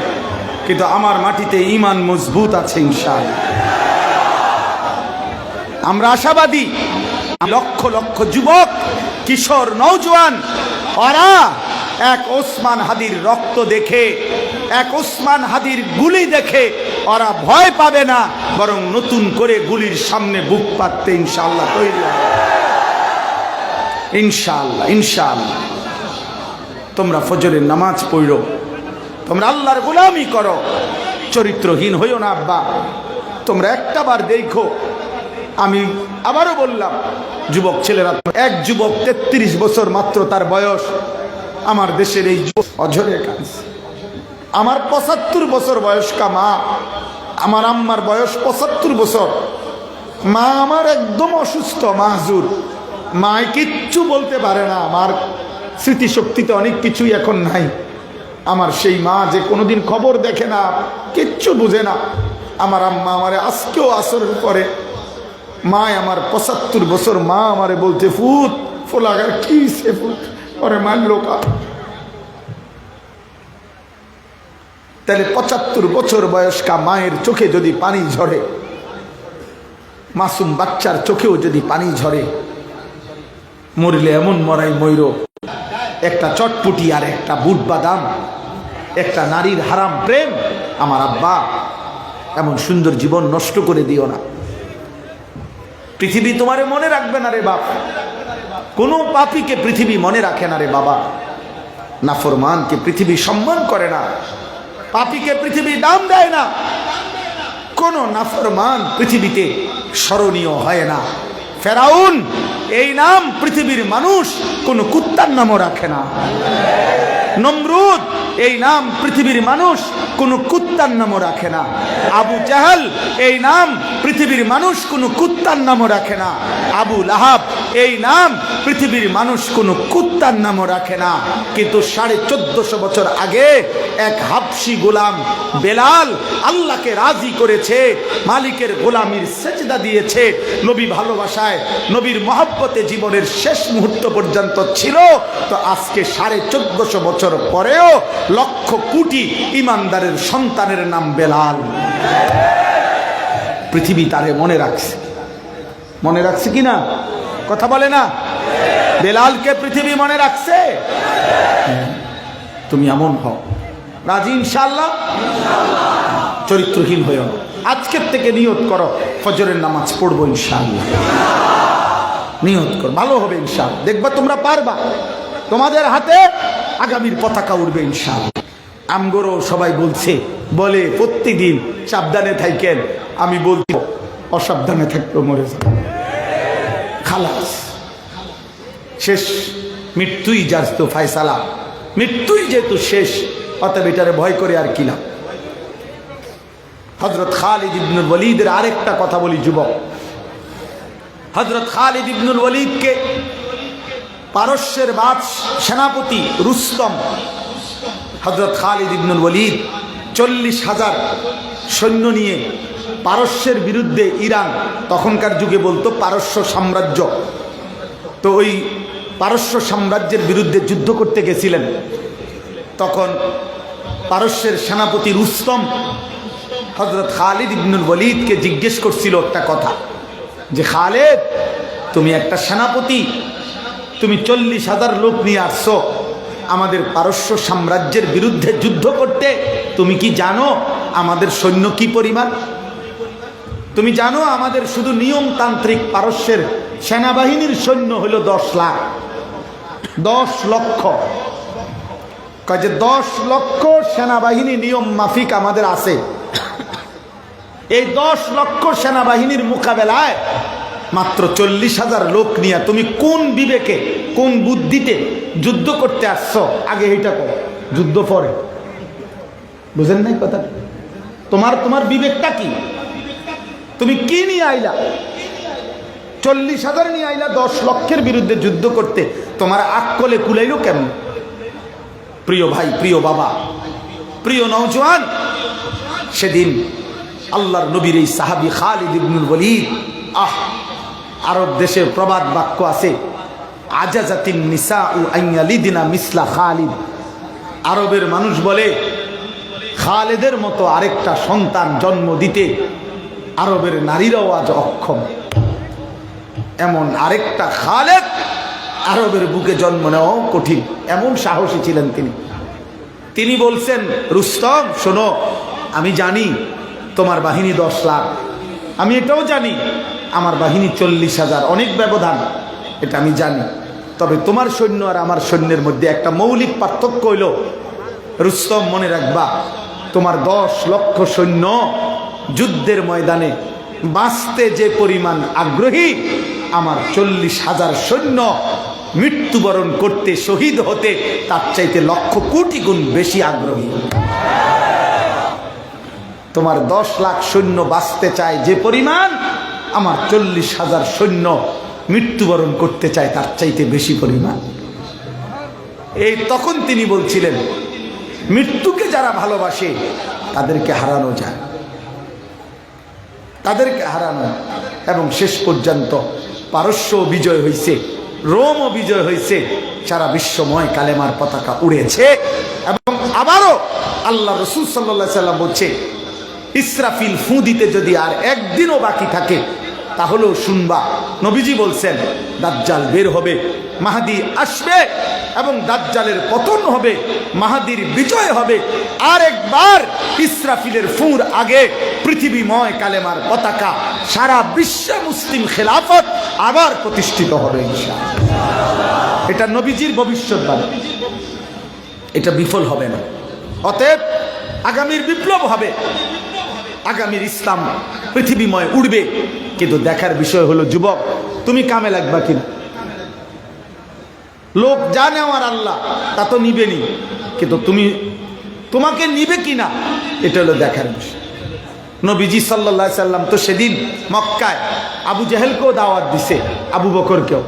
কিন্তু আমার মাটিতে ঈমান মজবুত আছে ইনশাআল্লাহ। আমরা আশাবাদী। লক্ষ লক্ষ যুবক, কিশোর, নওজোয়ান, ওরা এক ওসমান হাদির রক্ত দেখে, এক ওসমান হাদির গুলি দেখে ওরা ভয় পাবে না, বরং নতুন করে গুলির সামনে বুক পাততে ইনশাআল্লাহ তৈরি হবে। ইনশাআল্লাহ ইনশাআল্লাহ। তোমরা ফজরের নামাজ পড়ো, তোমরা আল্লাহর গোলামি করো, চরিত্রহীন হইও না আব্বা। তোমরা একটা বার দেখো, আমি আবারও বললাম, যুবক ছেলেরা, এক যুবক 33 বছর মাত্র তার বয়স, আমার দেশের এই অঝরে কাজ। আমার 75 বছর বয়স্কা মা, আমার আম্মার বয়স 75 বছর, মা আমার একদম অসুস্থ, মাহজুর, মা কিচ্ছু বলতে পারে না, আমার স্মৃতিশক্তিতে অনেক কিছুই এখন নাই। আমার সেই মা যে কোনোদিন খবর দেখে না, কিচ্ছু বুঝে না, আমার আম্মা আমারে আজকেও আসরের পরে, মা আমার 75 বছর মা আমারে বলতে, ফুট ফোলাগার কি সে ফুট ওরে মানলো কা। তাহলে 75 বছর বয়স্কা মায়ের চোখে যদি পানি ঝরে, মাসুম বাচ্চার চোখেও যদি পানি ঝরে, মরলে এমন মরাই ময়ূর, একটা চটপুটি আর একটা বুট বাদাম, একটা নারীর হারাম প্রেম। আমার আব্বা, এমন সুন্দর জীবন নষ্ট করে দিও না। পৃথিবী তোমারে মনে রাখবে না রে বাপ, কোনো পাপীকে পৃথিবী মনে রাখে না রে বাবা। নাফরমানকে পৃথিবী সম্মান করে না, পাপীকে পৃথিবী দাম দেয় না, কোন নাফরমান পৃথিবীতে স্মরণীয় হয় না। ফেরাউন এই নাম পৃথিবীর মানুষ কোন কুত্তার নামও রাখে না। নমরুদ এই নাম পৃথিবীর মানুষ কোন কুত্তার নামও রাখে না। আবু জাহাল এই নাম পৃথিবীর মানুষ কোন কুত্তার নামও রাখে না। আবু লাহাব এই নাম পৃথিবীর মানুষ কোন কুত্তার নামও রাখে না। কিন্তু 1450 বছর আগে এক হাবশি গোলাম বেলাল আল্লাহকে রাজি করেছে, মালিকের গোলামির সেজদা দিয়েছে, নবী ভালোবাসায়, নবীর মহব্বতে জীবনের শেষ মুহূর্ত পর্যন্ত ছিল। তো আজকে 1450 বছর পরেও লক্ষ কোটি ইমানদারের সন্তানের নাম বেলাল। পৃথিবী তারে মনে রাখছে, মনে রাখছে কিনা কথা বলে না? বেলালকে পৃথিবী মনে রাখছে। তুমি এমন হও রাজি ইনশাআল্লাহ। চরিত্রহীন হয়েও আজকের থেকে নিয়ত করো, ফজরের নামাজ পড়বো ইনশাআল্লাহ। নিয়ত করো, ভালো হবে ইনশাআল্লাহ। দেখবা তোমরা পারবা, তোমাদের হাতে আগামীর পতাকা উঠবে ইনশাআল্লাহ। আমগরও সবাই বলছে, বলে প্রত্যেকদিন সাবধানে থাকেন। আমি বলছি অসাবধানে থাকলেও মরে যাবে, খালাস শেষ, মৃত্যুই যার তো ফায়সালা, মৃত্যুই যেহেতু শেষ, অতএব এটারে ভয় করে আর কি না। হযরত খালিদ ইবনুল ওয়ালিদের আরেকটা কথা বলি যুবক। হযরত খালিদ ইবনুল ওয়ালিদকে পারস্যের সেনাপতি রুস্তম, হযরত খালিদ ইবনুল ওয়ালিদ 40,000 সৈন্য নিয়ে পারস্যের বিরুদ্ধে, ইরান তখনকার যুগে বলতো পারস্য সাম্রাজ্য, তো ওই পারস্য সাম্রাজ্যের বিরুদ্ধে যুদ্ধ করতে গেছিলেন। তখন পারস্যের সেনাপতি রুস্তম হযরত খালিদ ইবনুল ওয়ালিদকে জিজ্ঞেস করছিল একটা কথা, যে খালেদ, তুমি একটা সেনাপতি, তুমি 40,000 লোক নিয়ে আসছো আমাদের পারস্য সাম্রাজ্যের বিরুদ্ধে যুদ্ধ করতে, তুমি কি জানো আমাদের সৈন্য কি পরিমাণ? তুমি জানো আমাদের শুধু নিয়মতান্ত্রিক পারস্যের সেনাবাহিনীর সৈন্য হলো 10 লাখ। 10 লক্ষ। কয় যে 10 লক্ষ সেনাবাহিনী নিয়ম মাফিক আমাদের আছে। এই 10 লক্ষ সেনাবাহিনীর মোকাবেলায় মাত্র 40,000 লোক নিয়ে তুমি কোন বিবেকে, কোন বুদ্ধিতে যুদ্ধ করতে আসছো? আগে এইটা করো, যুদ্ধ পরে। বুঝেন নাই কথা? তোমার বিবেকটা কি? তুমি কি নিয়ে আইলা? 40,000 নিয়ে আইলা 10 লক্ষের বিরুদ্ধে যুদ্ধ করতে, তোমার আকলে কুলাইলো কেমন? প্রিয় ভাই, প্রিয় বাবা, প্রিয় নওজোয়ান, সেদিন আল্লাহর নবীর এই সাহাবী খালিদ ইবনুল ওয়ালিদ, আরব দেশের প্রবাদ বাক্য আছে, আজাজাতিন নিসাউ আইয়ালিদিনা মিসলা খালিদ। আরবের মানুষ বলে খালেদের মতো আরেকটা সন্তান জন্ম দিতে আরবের নারীরাও আজ অক্ষম। এমন আরেকটা খালেদ আরবের বুকে জন্ম নেওয়াও কঠিন, এমন সাহসী ছিলেন তিনি। তিনি বলছেন, রুস্তম শোনো, আমি জানি তোমার বাহিনী 10 লাখ, আমি এটাও জানি আমার বাহিনী 40,000, অনেক ব্যবধান, এটা আমি জানি। তবে তোমার সৈন্য আর আমার সৈন্যের মধ্যে একটা মৌলিক পার্থক্য হইল, রুস্তম মনে রাখবা, তোমার 10 লক্ষ সৈন্য যুদ্ধের ময়দানে বাঁচতে যে পরিমাণ আগ্রহী, আমার 40,000 সৈন্য মৃত্যুবরণ করতে, শহীদ হতে তার চাইতে লক্ষ কোটি গুণ বেশি আগ্রহী। তোমার 10 লাখ সৈন্য বাঁচতে চায় যে পরিমাণ, আমার 40,000 সৈন্য মৃত্যুবরণ করতে চায় তার চাইতে বেশি পরিমাণ। এই তখন তিনি বলছিলেন, মৃত্যুকে যারা ভালোবাসে তাদেরকে হারানো যায়, তাদেরকে হারানো। এবং শেষ পর্যন্ত পারস্য বিজয় হয়েছে, রোমও বিজয় হয়েছে, সারা বিশ্বময় কালেমার পতাকা উড়েছে। এবং আবারও আল্লাহ রাসূল সাল্লাল্লাহু আলাইহি সাল্লাম বলছে, ইসরাফিল ফু দিতে যদি আর একদিনও বাকি থাকে তাহলেও শুনবা, নবীজি বলছেন দাজ্জাল বের হবে, মাহদী আসবে এবং দাজ্জালের পতন হবে, মাহদীর বিজয় হবে। আর একবার ইসরাফিলের ফুর আগে পৃথিবীময় কালেমার পতাকা, সারা বিশ্বে মুসলিম খেলাফত আবার প্রতিষ্ঠিত হবে ইনশাআল্লাহ। এটা নবীজির ভবিষ্যৎবাণী, এটা বিফল হবে না। অতএব আগামীর বিপ্লব হবে, আগামীর ইসলাম পৃথিবীময় উড়বে। কিন্তু দেখার বিষয় হলো, যুবক তুমি কামে লাগবা কিনা? লোক যা নেওয়ার আল্লাহ তা তো নিবেনি, কিন্তু তোমাকে নিবে কিনা এটা হলো দেখার বিষয়। নবীজি সাল্লাল্লাহু আলাইহি সাল্লাম তো সেদিন মক্কায় আবু জেহেলকেও দাওয়াত দিছে, আবু বকরকেও,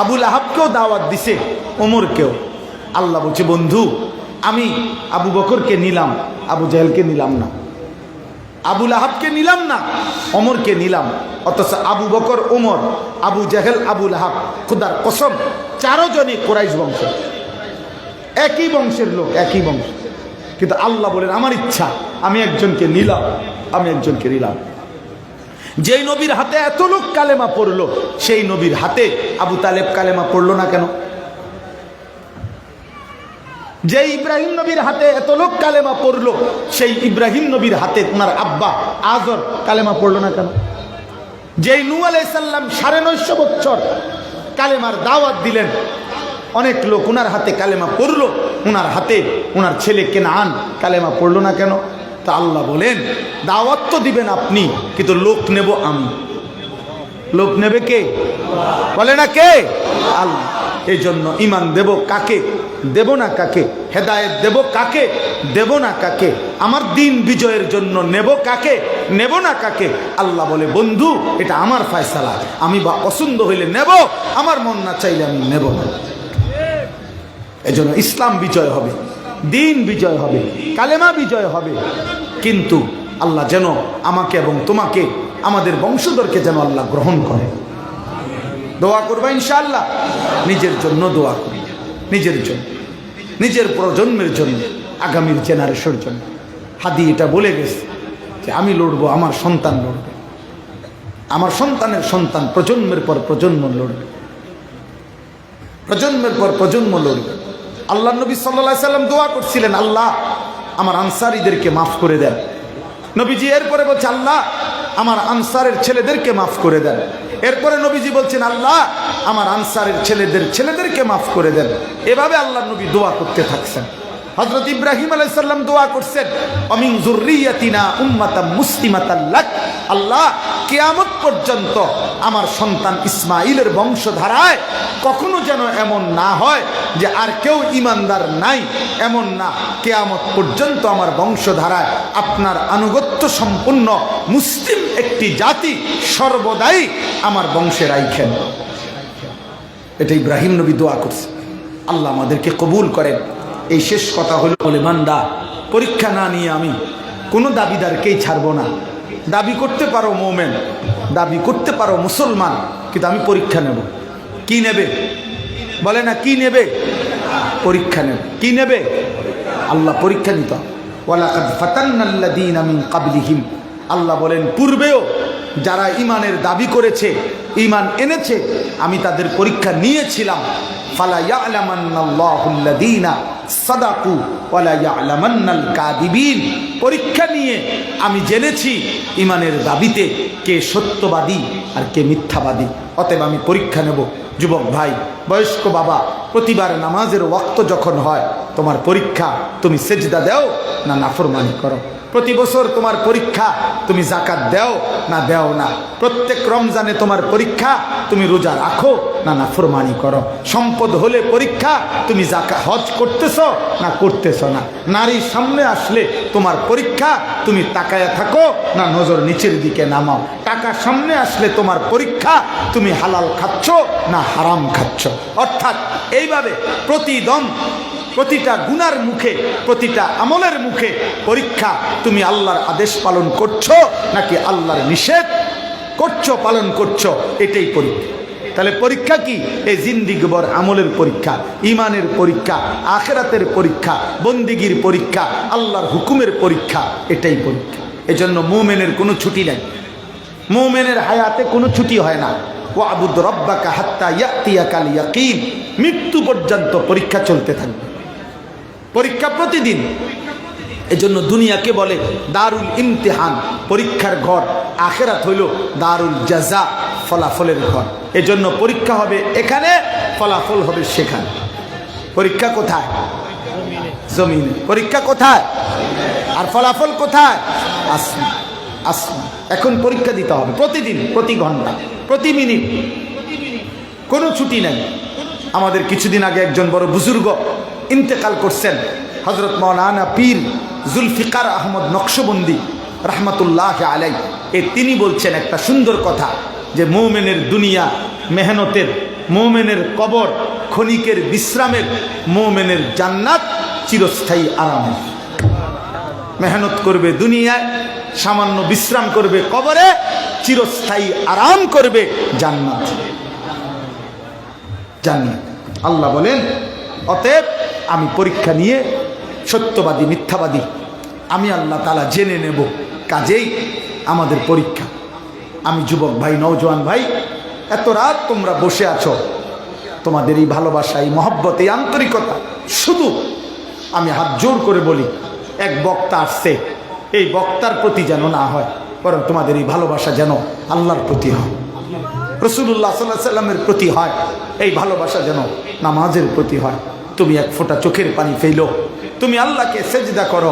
আবু লাহাবকেও দাওয়াত দিছে, ওমরকেও। আল্লাহ বলছে, বন্ধু আমি আবু বকরকে নিলাম, আবু জেহেলকে নিলাম না, আবু লাহাবকে নিলাম না, ওমরকে নিলাম। অথচ আবু বকর, ওমর, আবু জেহেল, আবু লাহাব, খুদার কসম 4 জনই কুরাইশ বংশ, একই বংশের লোক, একই বংশ। কিন্তু আল্লাহ বলেন, আমার ইচ্ছা আমি একজনকে নিলাম, আমি একজনকে নিলাম। যেই নবীর হাতে এত লোক কালেমা পড়লো, সেই নবীর হাতে আবু তালেব কালেমা পড়লো না কেন? যে ইব্রাহিম নবীর হাতে এত লোক কালেমা পড়লো, সেই ইব্রাহিম নবীর হাতে ওনার আব্বা আজর কালেমা পড়লো না কেন? যেই নূহ আলাইহিস সালাম 950 বছর কালেমার দাওয়াত দিলেন, অনেক লোক ওনার হাতে কালেমা পড়লো, ওনার হাতে ওনার ছেলে কেনান কালেমা পড়লো না কেন? তা আল্লাহ বলেন, দাওয়াত তো দিবেন আপনি, কিন্তু লোক নেব আমি। লোক নেবে কে? বলে না কে? আল্লাহ। এই জন্য ইমান দেব কাকে, দেব না কাকে, হেদায়েত দেব কাকে, দেব না কাকে, আমার দিন বিজয়ের জন্য নেব কাকে, নেব না কাকে। আল্লাহ বলে, বন্ধু এটা আমার ফয়সালা, আমি বা পছন্দ হইলে নেব, আমার মন না চাইলে আমি নেব না। এই জন্য ইসলাম বিজয় হবে, দিন বিজয় হবে, কালেমা বিজয় হবে। কিন্তু আল্লাহ যেন আমাকে এবং তোমাকে, আমাদের বংশধরকে যেন আল্লাহ গ্রহণ করে। দোয়া করবা ইনশাআল্লাহ, নিজের জন্য দোয়া করবে, নিজের জন্য, নিজের প্রজন্মের জন্য, আগামীর জেনারেশনের জন্য। হাদি এটা বলে গেছে যে আমি লড়বো, আমার সন্তান লড়বে, আমার সন্তানের সন্তান প্রজন্মের পর প্রজন্ম লড়বে, প্রজন্মের পর প্রজন্ম লড়বে। আল্লাহ নবী সাল্লাল্লাহু আলাইহি সাল্লাম দোয়া করছিলেন, আল্লাহ আমার আনসারীদেরকে মাফ করে দেন। নবীজি এরপরে বলছে, আল্লাহ আমার আনসারের ছেলেদেরকে মাফ করে দেন। এরপরে নবীজি বলছেন, আল্লাহ আমার আনসারের ছেলেদেরকে মাফ করে দেন। এভাবে আল্লাহ নবী দোয়া করতে থাকছেন। হযরত ইব্রাহিম আলাইহিস সালাম দোয়া করছেন, অমিন যুররিয়াতিনা উম্মাতাম মুসলিমাতাল লাক, আল্লাহ কিয়ামত পর্যন্ত আমার সন্তান ইসমাইলের বংশধারায় কখনো যেন এমন না হয় যে আর কেউ ঈমানদার নাই, এমন না, কিয়ামত পর্যন্ত আমার বংশধারায় আপনার আনুগত্য সম্পন্ন মুসলিম একটি জাতি সর্বদাই আমার বংশে রাখেন। এটা ইব্রাহিম নবী দোয়া করছে। আল্লাহ আমাদেরকে কবুল করেন। এই শেষ কথা হলো, বলে বান্দা, পরীক্ষা না নিয়ে আমি কোনো দাবিদারকেই ছাড়বো না। দাবি করতে পারো মোমেন, দাবি করতে পারো মুসলমান, কিন্তু আমি পরীক্ষা নেব। কি নেবে? বলে না, কি নেবে? পরীক্ষা নেবে। কি নেবে? আল্লাহ পরীক্ষা নিত। ওয়ালাকাদ ফাতান্নাল্লাযীনা মিন ক্বাবলিহিম, আল্লাহ বলেন পূর্বেও যারা ঈমানের দাবি করেছে, ঈমান এনেছে, আমি তাদের পরীক্ষা নিয়েছিলাম। ফালা ইয়ালামান্নাল্লাহুল্লাযীনা সাদাকু ওয়ালা ইয়ালামান্নাল কাযিবিন, পরীক্ষা নিয়ে আমি জেনেছি ঈমানের দাবিতে কে সত্যবাদী আর কে মিথ্যাবাদী। অতএব আমি পরীক্ষা নেব। যুবক ভাই, বয়স্ক বাবা, প্রতিবার নামাজের ওয়াক্ত যখন হয় তোমার পরীক্ষা, তুমি সেজদা দাও না নাফরমানি করো। প্রতি বছর তোমার পরীক্ষা, তুমি যাকাত দাও না দাও না। প্রত্যেক রমজানে তোমার পরীক্ষা, তুমি রোজা রাখো না নাফরমানি করো। সম্পদ হলে পরীক্ষা, তুমি হজ করতেছ না করতেছ না। নারীর সামনে আসলে তোমার পরীক্ষা, তুমি তাকায়া থাকো না নজর নিচের দিকে নামাও। টাকা সামনে আসলে তোমার পরীক্ষা, তুমি হালাল খাচ্ছ না হারাম খাচ্ছ। অর্থাৎ এইভাবে প্রতিদম, প্রতিটা গুনার মুখে, প্রতিটা আমলের মুখে পরীক্ষা, তুমি আল্লাহর আদেশ পালন করছো নাকি আল্লাহর নিষেধ করছো, পালন করছো, এটাই পরীক্ষা। তাহলে পরীক্ষা কি? এই জিন্দিগিভর আমলের পরীক্ষা, ইমানের পরীক্ষা, আখিরাতের পরীক্ষা, বন্দিগির পরীক্ষা, আল্লাহর হুকুমের পরীক্ষা, এটাই পরীক্ষা। এজন্য মুমিনের কোনো ছুটি নাই। মুমিনের হায়াতে কোনো ছুটি হয় না। ওয়াবুদ রব্বাকা হাত্তা ইয়াতিয়াকাল ইয়াকিন, মৃত্যু পর্যন্ত পরীক্ষা চলতে থাকবে। পরীক্ষা প্রতিদিন। এজন্য দুনিয়াকে বলে দারুল ইমতিহান, পরীক্ষার ঘর। আখিরাত হইল দারুল জাযা, ফলাফলের ঘর। এজন্য পরীক্ষা হবে এখানে, ফলাফল হবে সেখানে। পরীক্ষা কোথায়? জমিনে। পরীক্ষা কোথায়? আর ফলাফল কোথায়? আসমান। আসমান। এখন পরীক্ষা দিতে হবে প্রতিদিন, প্রতি ঘন্টা, প্রতি মিনিট, কোনো ছুটি নেই। আমাদের কিছুদিন আগে একজন বড় বুজুর্গ ইন্তেকাল করছেন, হযরত মাওলানা পীর জুলফিকার আহমদ নকশবন্দি রহমতুল্লাহ আলাই। তিনি বলছেন একটা সুন্দর কথা, যে মুমিনের দুনিয়া মেহনতের, মুমিনের কবর ক্ষণিকের বিশ্রামের, মুমিনের জান্নাত চিরস্থায়ী আরামের। মেহনত করবে দুনিয়ায়, সামান্য বিশ্রাম করবে কবরে, চিরস্থায়ী আরাম করবে জান্নাত। জান্নাত। আল্লাহ বলেন, অতএব আমি পরীক্ষা নিয়ে সত্যবাদী মিথ্যাবাদী আমি আল্লাহ তাআলা জেনে নেব। কাজেই আমাদের পরীক্ষা। আমি যুবক ভাই, নওজোয়ান ভাই, এত রাত তোমরা বসে আছো, তোমাদের এই ভালোবাসা, এই মহব্বত, এই আন্তরিকতা, শুধু আমি হাত জোর করে বলি, এক বক্তা আসছে, এই বক্তার প্রতি যেন না হয়, বরং তোমাদের এই ভালোবাসা যেন আল্লাহর প্রতি হয়, রাসূলুল্লাহ সাল্লাল্লাহু আলাইহি ওয়াসাল্লামের প্রতি হয়। এই ভালোবাসা যেন নামাজের প্রতি হয়। তুমি এক ফোঁটা চোখের পানি ফেলো, তুমি আল্লাহকে সেজদা করো,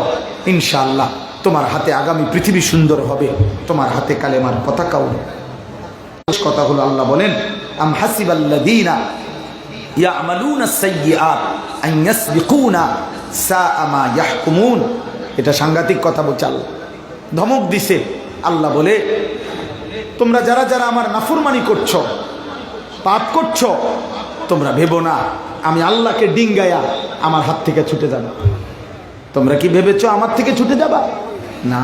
ইনশাআল্লাহ তোমার হাতে আগামী পৃথিবী সুন্দর হবে, তোমার হাতে কালেমার পতাকাও। কথা হলো, আল্লাহ বলেন, আম হাসিবাল্লাযীনা ইয়ামালুনা সাইয়্যাত আন ইয়াসবিকুনা সাআ মা ইয়াহকুমুন। এটা সাংঘাতিক কথা বলছে আল্লাহ, ধমক দিছে। আল্লাহ বলে, তোমরা যারা যারা আমার নাফরমানি করছো, পাপ করছো, তোমরা ভেবো না আমি আল্লাহকে ডিঙ্গায়া আমার হাত থেকে ছুটে যাব। তোমরা কি ভেবেছো আমার থেকে ছুটে যাবা? না,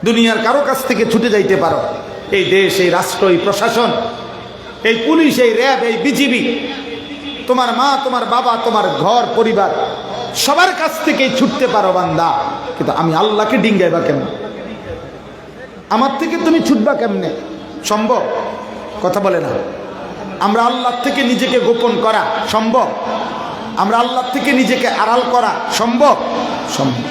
দুনিয়ার কারো কাছ থেকে ছুটে যাইতে পারো। এই দেশ, এই রাষ্ট্র, এই প্রশাসন, এই পুলিশ, এই র্যাব, এই বিজিবি, তোমার মা, তোমার বাবা, তোমার ঘর পরিবার, সবার কাছ থেকেই ছুটতে পারো বান্দা। কিন্তু আমি আল্লাহকে ডিঙ্গাইবা কেমন? আমার থেকে তুমি ছুটবা কেমনে? সম্ভব? কথা বলে না। আমরা আল্লাহ থেকে নিজেকে গোপন করা সম্ভব? আমরা আল্লাহ থেকে নিজেকে আড়াল করা সম্ভব? সম্ভব।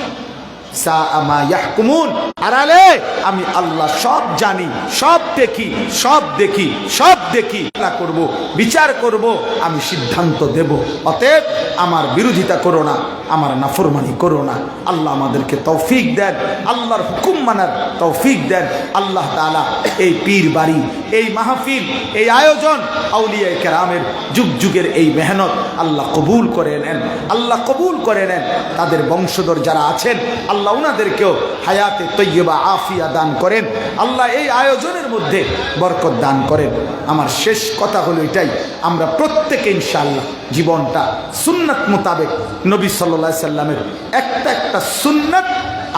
সাআ মা ইয়াহকুমুন। আড়ালে আমি আল্লাহ সব জানি, সব দেখি, সব দেখি, সব দেখি করব, বিচার করব, আমি সিদ্ধান্ত দেব। অতএব আমার বিরোধিতা করো না, আমার নাফরমানি করো না। আল্লাহ আমাদেরকে তৌফিক দেন, আল্লাহর হুকুম মানার তৌফিক দেন। আল্লাহ তাআলা এই পীর বাড়ি, এই মাহফিল, এই আয়োজন, আউলিয়া কেরামের যুগ যুগের এই মেহনত আল্লাহ কবুল করে নেন, আল্লাহ কবুল করে নেন। তাদের বংশধর যারা আছেন আল্লাহ উনাদেরকেও হায়াতে তৈয়বা আফিয়া দান করেন। আল্লাহ এই আয়োজনের মধ্যে বরকত দান করেন। আমার শেষ কথা হলো এটাই, আমরা প্রত্যেকে ইনশাআল্লাহ জীবনটা সুন্নাত মোতাবেক নবী সাল্লাল্লাহু আলাইহি সাল্লামের একটা একটা সুন্নাত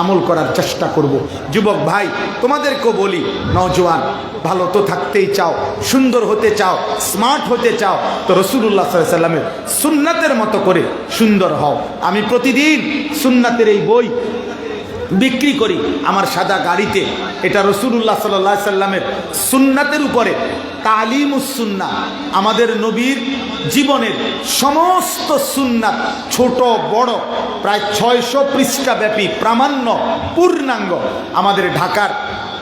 আমল করার চেষ্টা করব। যুবক ভাই তোমাদেরকেও বলি, নওজোয়ান ভালো তো থাকতেই চাও, সুন্দর হতে চাও, স্মার্ট হতে চাও, তো রাসূলুল্লাহ সাল্লাল্লাহু আলাইহি সাল্লামের সুন্নাতের মতো করে সুন্দর হও। আমি প্রতিদিন সুন্নাতের এই বই বিক্রি করি আমার সাদা গাড়িতে। এটা রাসূলুল্লাহ সাল্লাল্লাহু আলাইহি সাল্লামের সুন্নাতের উপরে তালিমুস সুন্নাহ, আমাদের নবীর জীবনের সমস্ত সুন্নাত ছোট বড় প্রায় 600 পৃষ্ঠা ব্যাপী প্রামাণ্য পূর্ণাঙ্গ আমাদের ঢাকার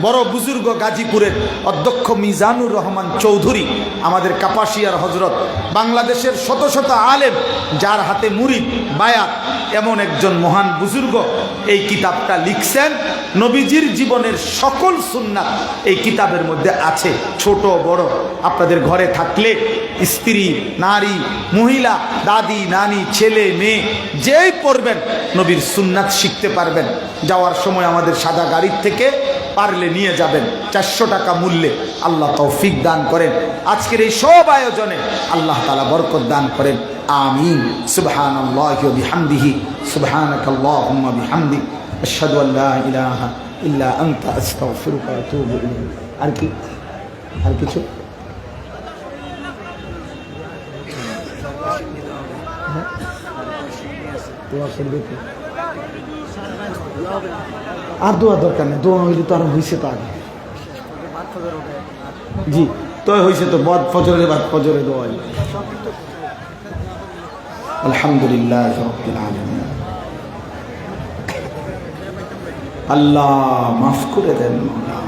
বড় বুজুর্গ গাজীপুরের অধ্যক্ষ মিজানুর রহমান চৌধুরী, আমাদের কাপাসিয়ার হজরত, বাংলাদেশের শত শত আলেম যার হাতে মুরিদ বায়াত, এমন একজন মহান বুজুর্গ এই কিতাবটা লিখছেন। নবীজির জীবনের সকল সুন্নাত এই কিতাবের মধ্যে আছে, ছোট বড়। আপনাদের ঘরে থাকলে স্ত্রী, নারী, মহিলা, দাদি, নানি, ছেলে, মেয়ে যেই পড়বেন নবীর সুন্নাত শিখতে পারবেন। যাওয়ার সময় আমাদের সাদা গাড়ির থেকে পারলে নিয়ে যাবেন, 400 টাকা মূল্যে। আল্লাহ তৌফিক দান করেন। আজকের এই সব আয়োজনে আল্লাহ তাআলা বরকত দান করেন। আমিন। সুবহানাল্লাহি ওয়া বিহামদিহি, সুবহানাকাল্লাহুম্মা বিহামদিক, আশহাদু আল লা ইলাহা ইল্লা আনতা, আস্তাগফিরুকা ওয়া আতুবু ইলাইক। আর কি আর কিছু দোয়া করবে তো? আর দোয়া দরকার নেই, দোয়া হইলে তো আর হয়েছে তো আগে। জি তো হয়েছে তো, বদ ফজরের বাদ ফজরে দোয়া। আলহামদুলিল্লাহ রাব্বিল আলামিন। আল্লাহ মাফ করে দেন মাওলা,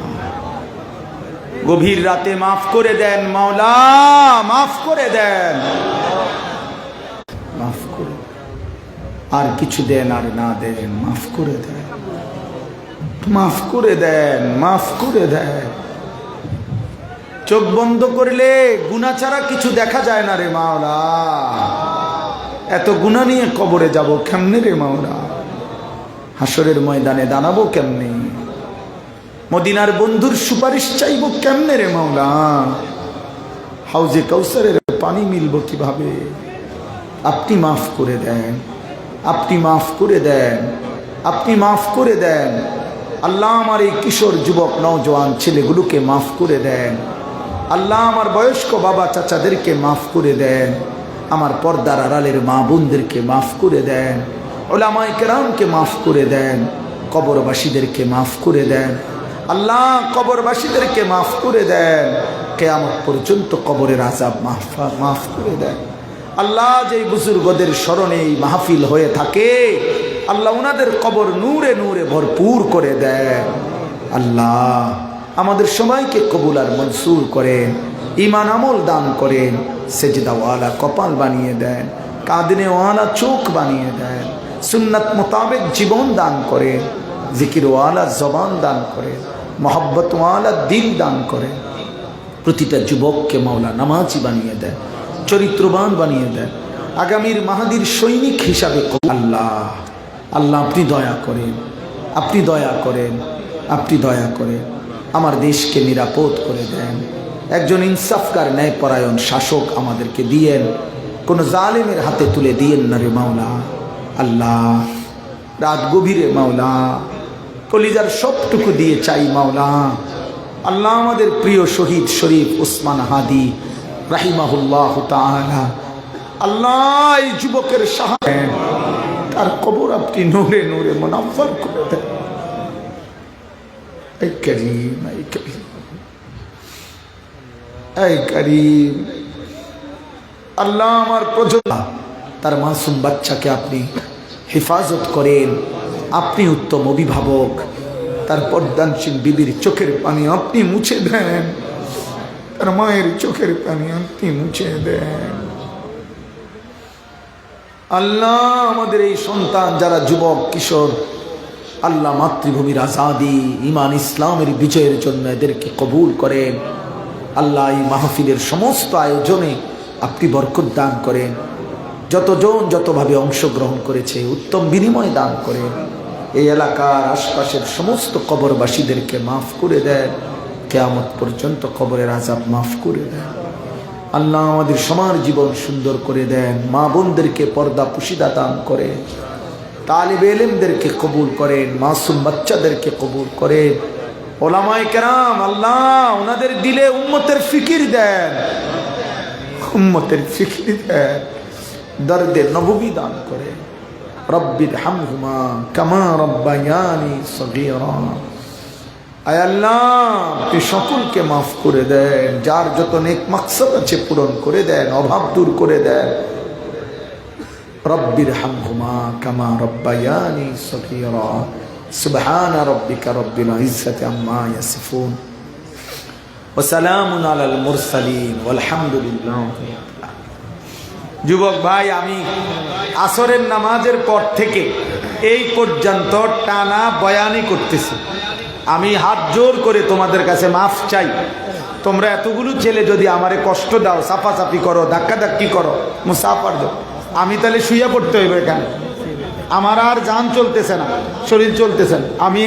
গভীর রাতে মাফ করে দেন মাওলা, মাফ করে দেন, মাফ করে। আর কিছু দেন আর না দেন, মাফ করে দেন, মাফ করে দেন, মাফ করে দেন। চোখ বন্ধ করলে গুনাহ ছাড়া কিছু দেখা যায় না রে মাওলা। এত গুনাহ নিয়ে কবরে যাব কেমনে রে মাওলা? হাসরের ময়দানে দাঁড়াবো কেমনে? মদিনার বন্ধুর সুপারিশ চাইব কেমনে রে মাওলা? হাউজে কাউসারের পানি মিলবো কিভাবে? আপনি মাফ করে দেন, আপনি মাফ করে দেন, আপনি মাফ করে দেন। আল্লাহ আমার এই কিশোর যুবক নওজোয়ান ছেলেগুলোকে মাফ করে দেন। আল্লাহ আমার বয়স্ক বাবা চাচাদেরকে মাফ করে দেন। আমার পর্দার আড়ালের মা বোনদেরকে মাফ করে দেন। উলামায়ে কেরামকে মাফ করে দেন। কবরবাসীদেরকে মাফ করে দেন। আল্লাহ কবরবাসীদেরকে মাফ করে দেন। কিয়ামত পর্যন্ত কবরের আযাব মাফ করে দেন। আল্লাহ যেই বুজুর্গদের স্মরণে এই মাহফিল হয়ে থাকে, আল্লাহ উনাদের কবর নূরে নূরে ভরপুর করে দেন। আল্লাহ আমাদের সবাইকে কবুল আর মনসুর করেন, ঈমান আমল দান করেন, সেজদাওয়ালা কপাল বানিয়ে দেন, কাঁদনেওয়ালা চোখ বানিয়ে দেন, সুন্নাত মোতাবেক জীবন দান করেন, জিকিরওয়ালা জবান দান করেন, মহব্বতওয়ালা দিল দান করেন। প্রতিটা যুবককে মাওলা নামাজি বানিয়ে দেন, চরিত্রবান বানিয়ে দেন, আগামীর মাহাদির সৈনিক হিসাবে। আল্লাহ আল্লাহ আপনি দয়া করেন, আপনি দয়া করেন, আপনি দয়া করেন। আমার দেশকে নিরাপদ করে দেন। একজন ইনসাফকার ন্যায়পরায়ণ শাসক আমাদেরকে দিয়েন, কোনো জালেমের হাতে তুলে দিয়েন না রে মাওলা। আল্লাহ রাত গভীরে মাওলা কলিজার সবটুকু দিয়ে চাই মাওলা। আল্লাহ আমাদের প্রিয় শহীদ শরীফ উসমান হাদি রাহিমাহুল্লাহ তাআলা, আল্লাহ এই যুবকের সাহায্য, তার কবর আপনি নূরে নূরে মুনাফফর করে দেন। এই করিম, এই করিম, এই করিম। আল্লাহ আমার প্রজন্ম তার মাসুম বাচ্চাকে আপনি হেফাজত করেন, আপনি উত্তম অভিভাবক। তার পর্দানসীন বিবির চোখের পানি আপনি মুছে দেন, তার মায়ের চোখের পানি আপনি মুছে দেন। আল্লাহ আমাদের এই সন্তান যারা যুবক কিশোর, আল্লাহ মাতৃভূমির আজাদি ইমান ইসলামের বিজয়ের জন্য এদেরকে কবুল করেন। আল্লাহ এই মাহফিলের সমস্ত আয়োজনে আপনি বরকত দান করেন। যতজন যতভাবে অংশগ্রহণ করেছে উত্তম বিনিময় দান করেন। এই এলাকার আশপাশের সমস্ত কবরবাসীদেরকে মাফ করে দেন, কিয়ামত পর্যন্ত কবরের আযাব মাফ করে দেন। আল্লাহ আমাদের সবার জীবন সুন্দর করে দেন। মা বোনদেরকে পর্দা পুশিদা দান করেন, তালিবে ইলমদেরকে কবুল করেন, মাসুম বাচ্চাদেরকে কবুল করেন। ওলামায়ে কেরাম আল্লাহ ওনাদের দিলে উম্মতের ফিকির দেন, উম্মতের ফিকির দেন, দর্দে নববী দান করে। রব্বির হামহুমা কামা রব্বায়ানি সগীরা। আয় আল্লাহ আপনি সকলকে মাফ করে দেন, যার যত নেক মাকসাদ আছে পূরণ করে দেন, অভাব দূর করে দেন। রব্বির হামহুমা কামা রব্বায়ানি সগীরা। সুবহানা রাব্বিকা রব্বিল ইজ্জাতি আম্মা ইয়াসিফুন ওয়া সালামুন আলাল মুরসালিন ওয়ালহামদুলিল্লাহ। যুবক ভাই, আমি আসরের নামাজের পর থেকে এই পর্যন্ত টানা বয়ানই করতেছি। আমি হাত জোর করে তোমাদের কাছে মাফ চাই। তোমরা এতগুলো ছেলে যদি আমারে কষ্ট দাও, চাপাচাপি করো, ধাক্কাধাক্কি করো, মুসাফার দাও, আমি তাহলে শুয়ে পড়তে হইব এখানে। আমার আর জান চলতেছে না, শরীর চলতেছে না। আমি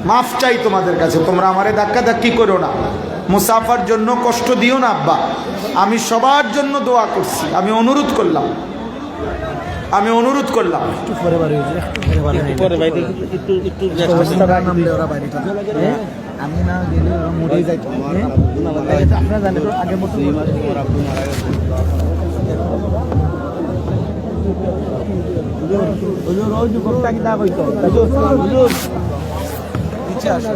মাফ চাই তোমাদের কাছে, তোমরা আমারে ধাক্কাধাক্কি করো না, মুসাফার জন্য কষ্ট দিও না আব্বা। আমি সবার জন্য দোয়া করছি, আমি অনুরোধ করলাম, আমি অনুরোধ করলাম। আমি না গেলে ওরা মরে যাইতো। আপনারা জানেন তো আগের মতো নিচে আসে।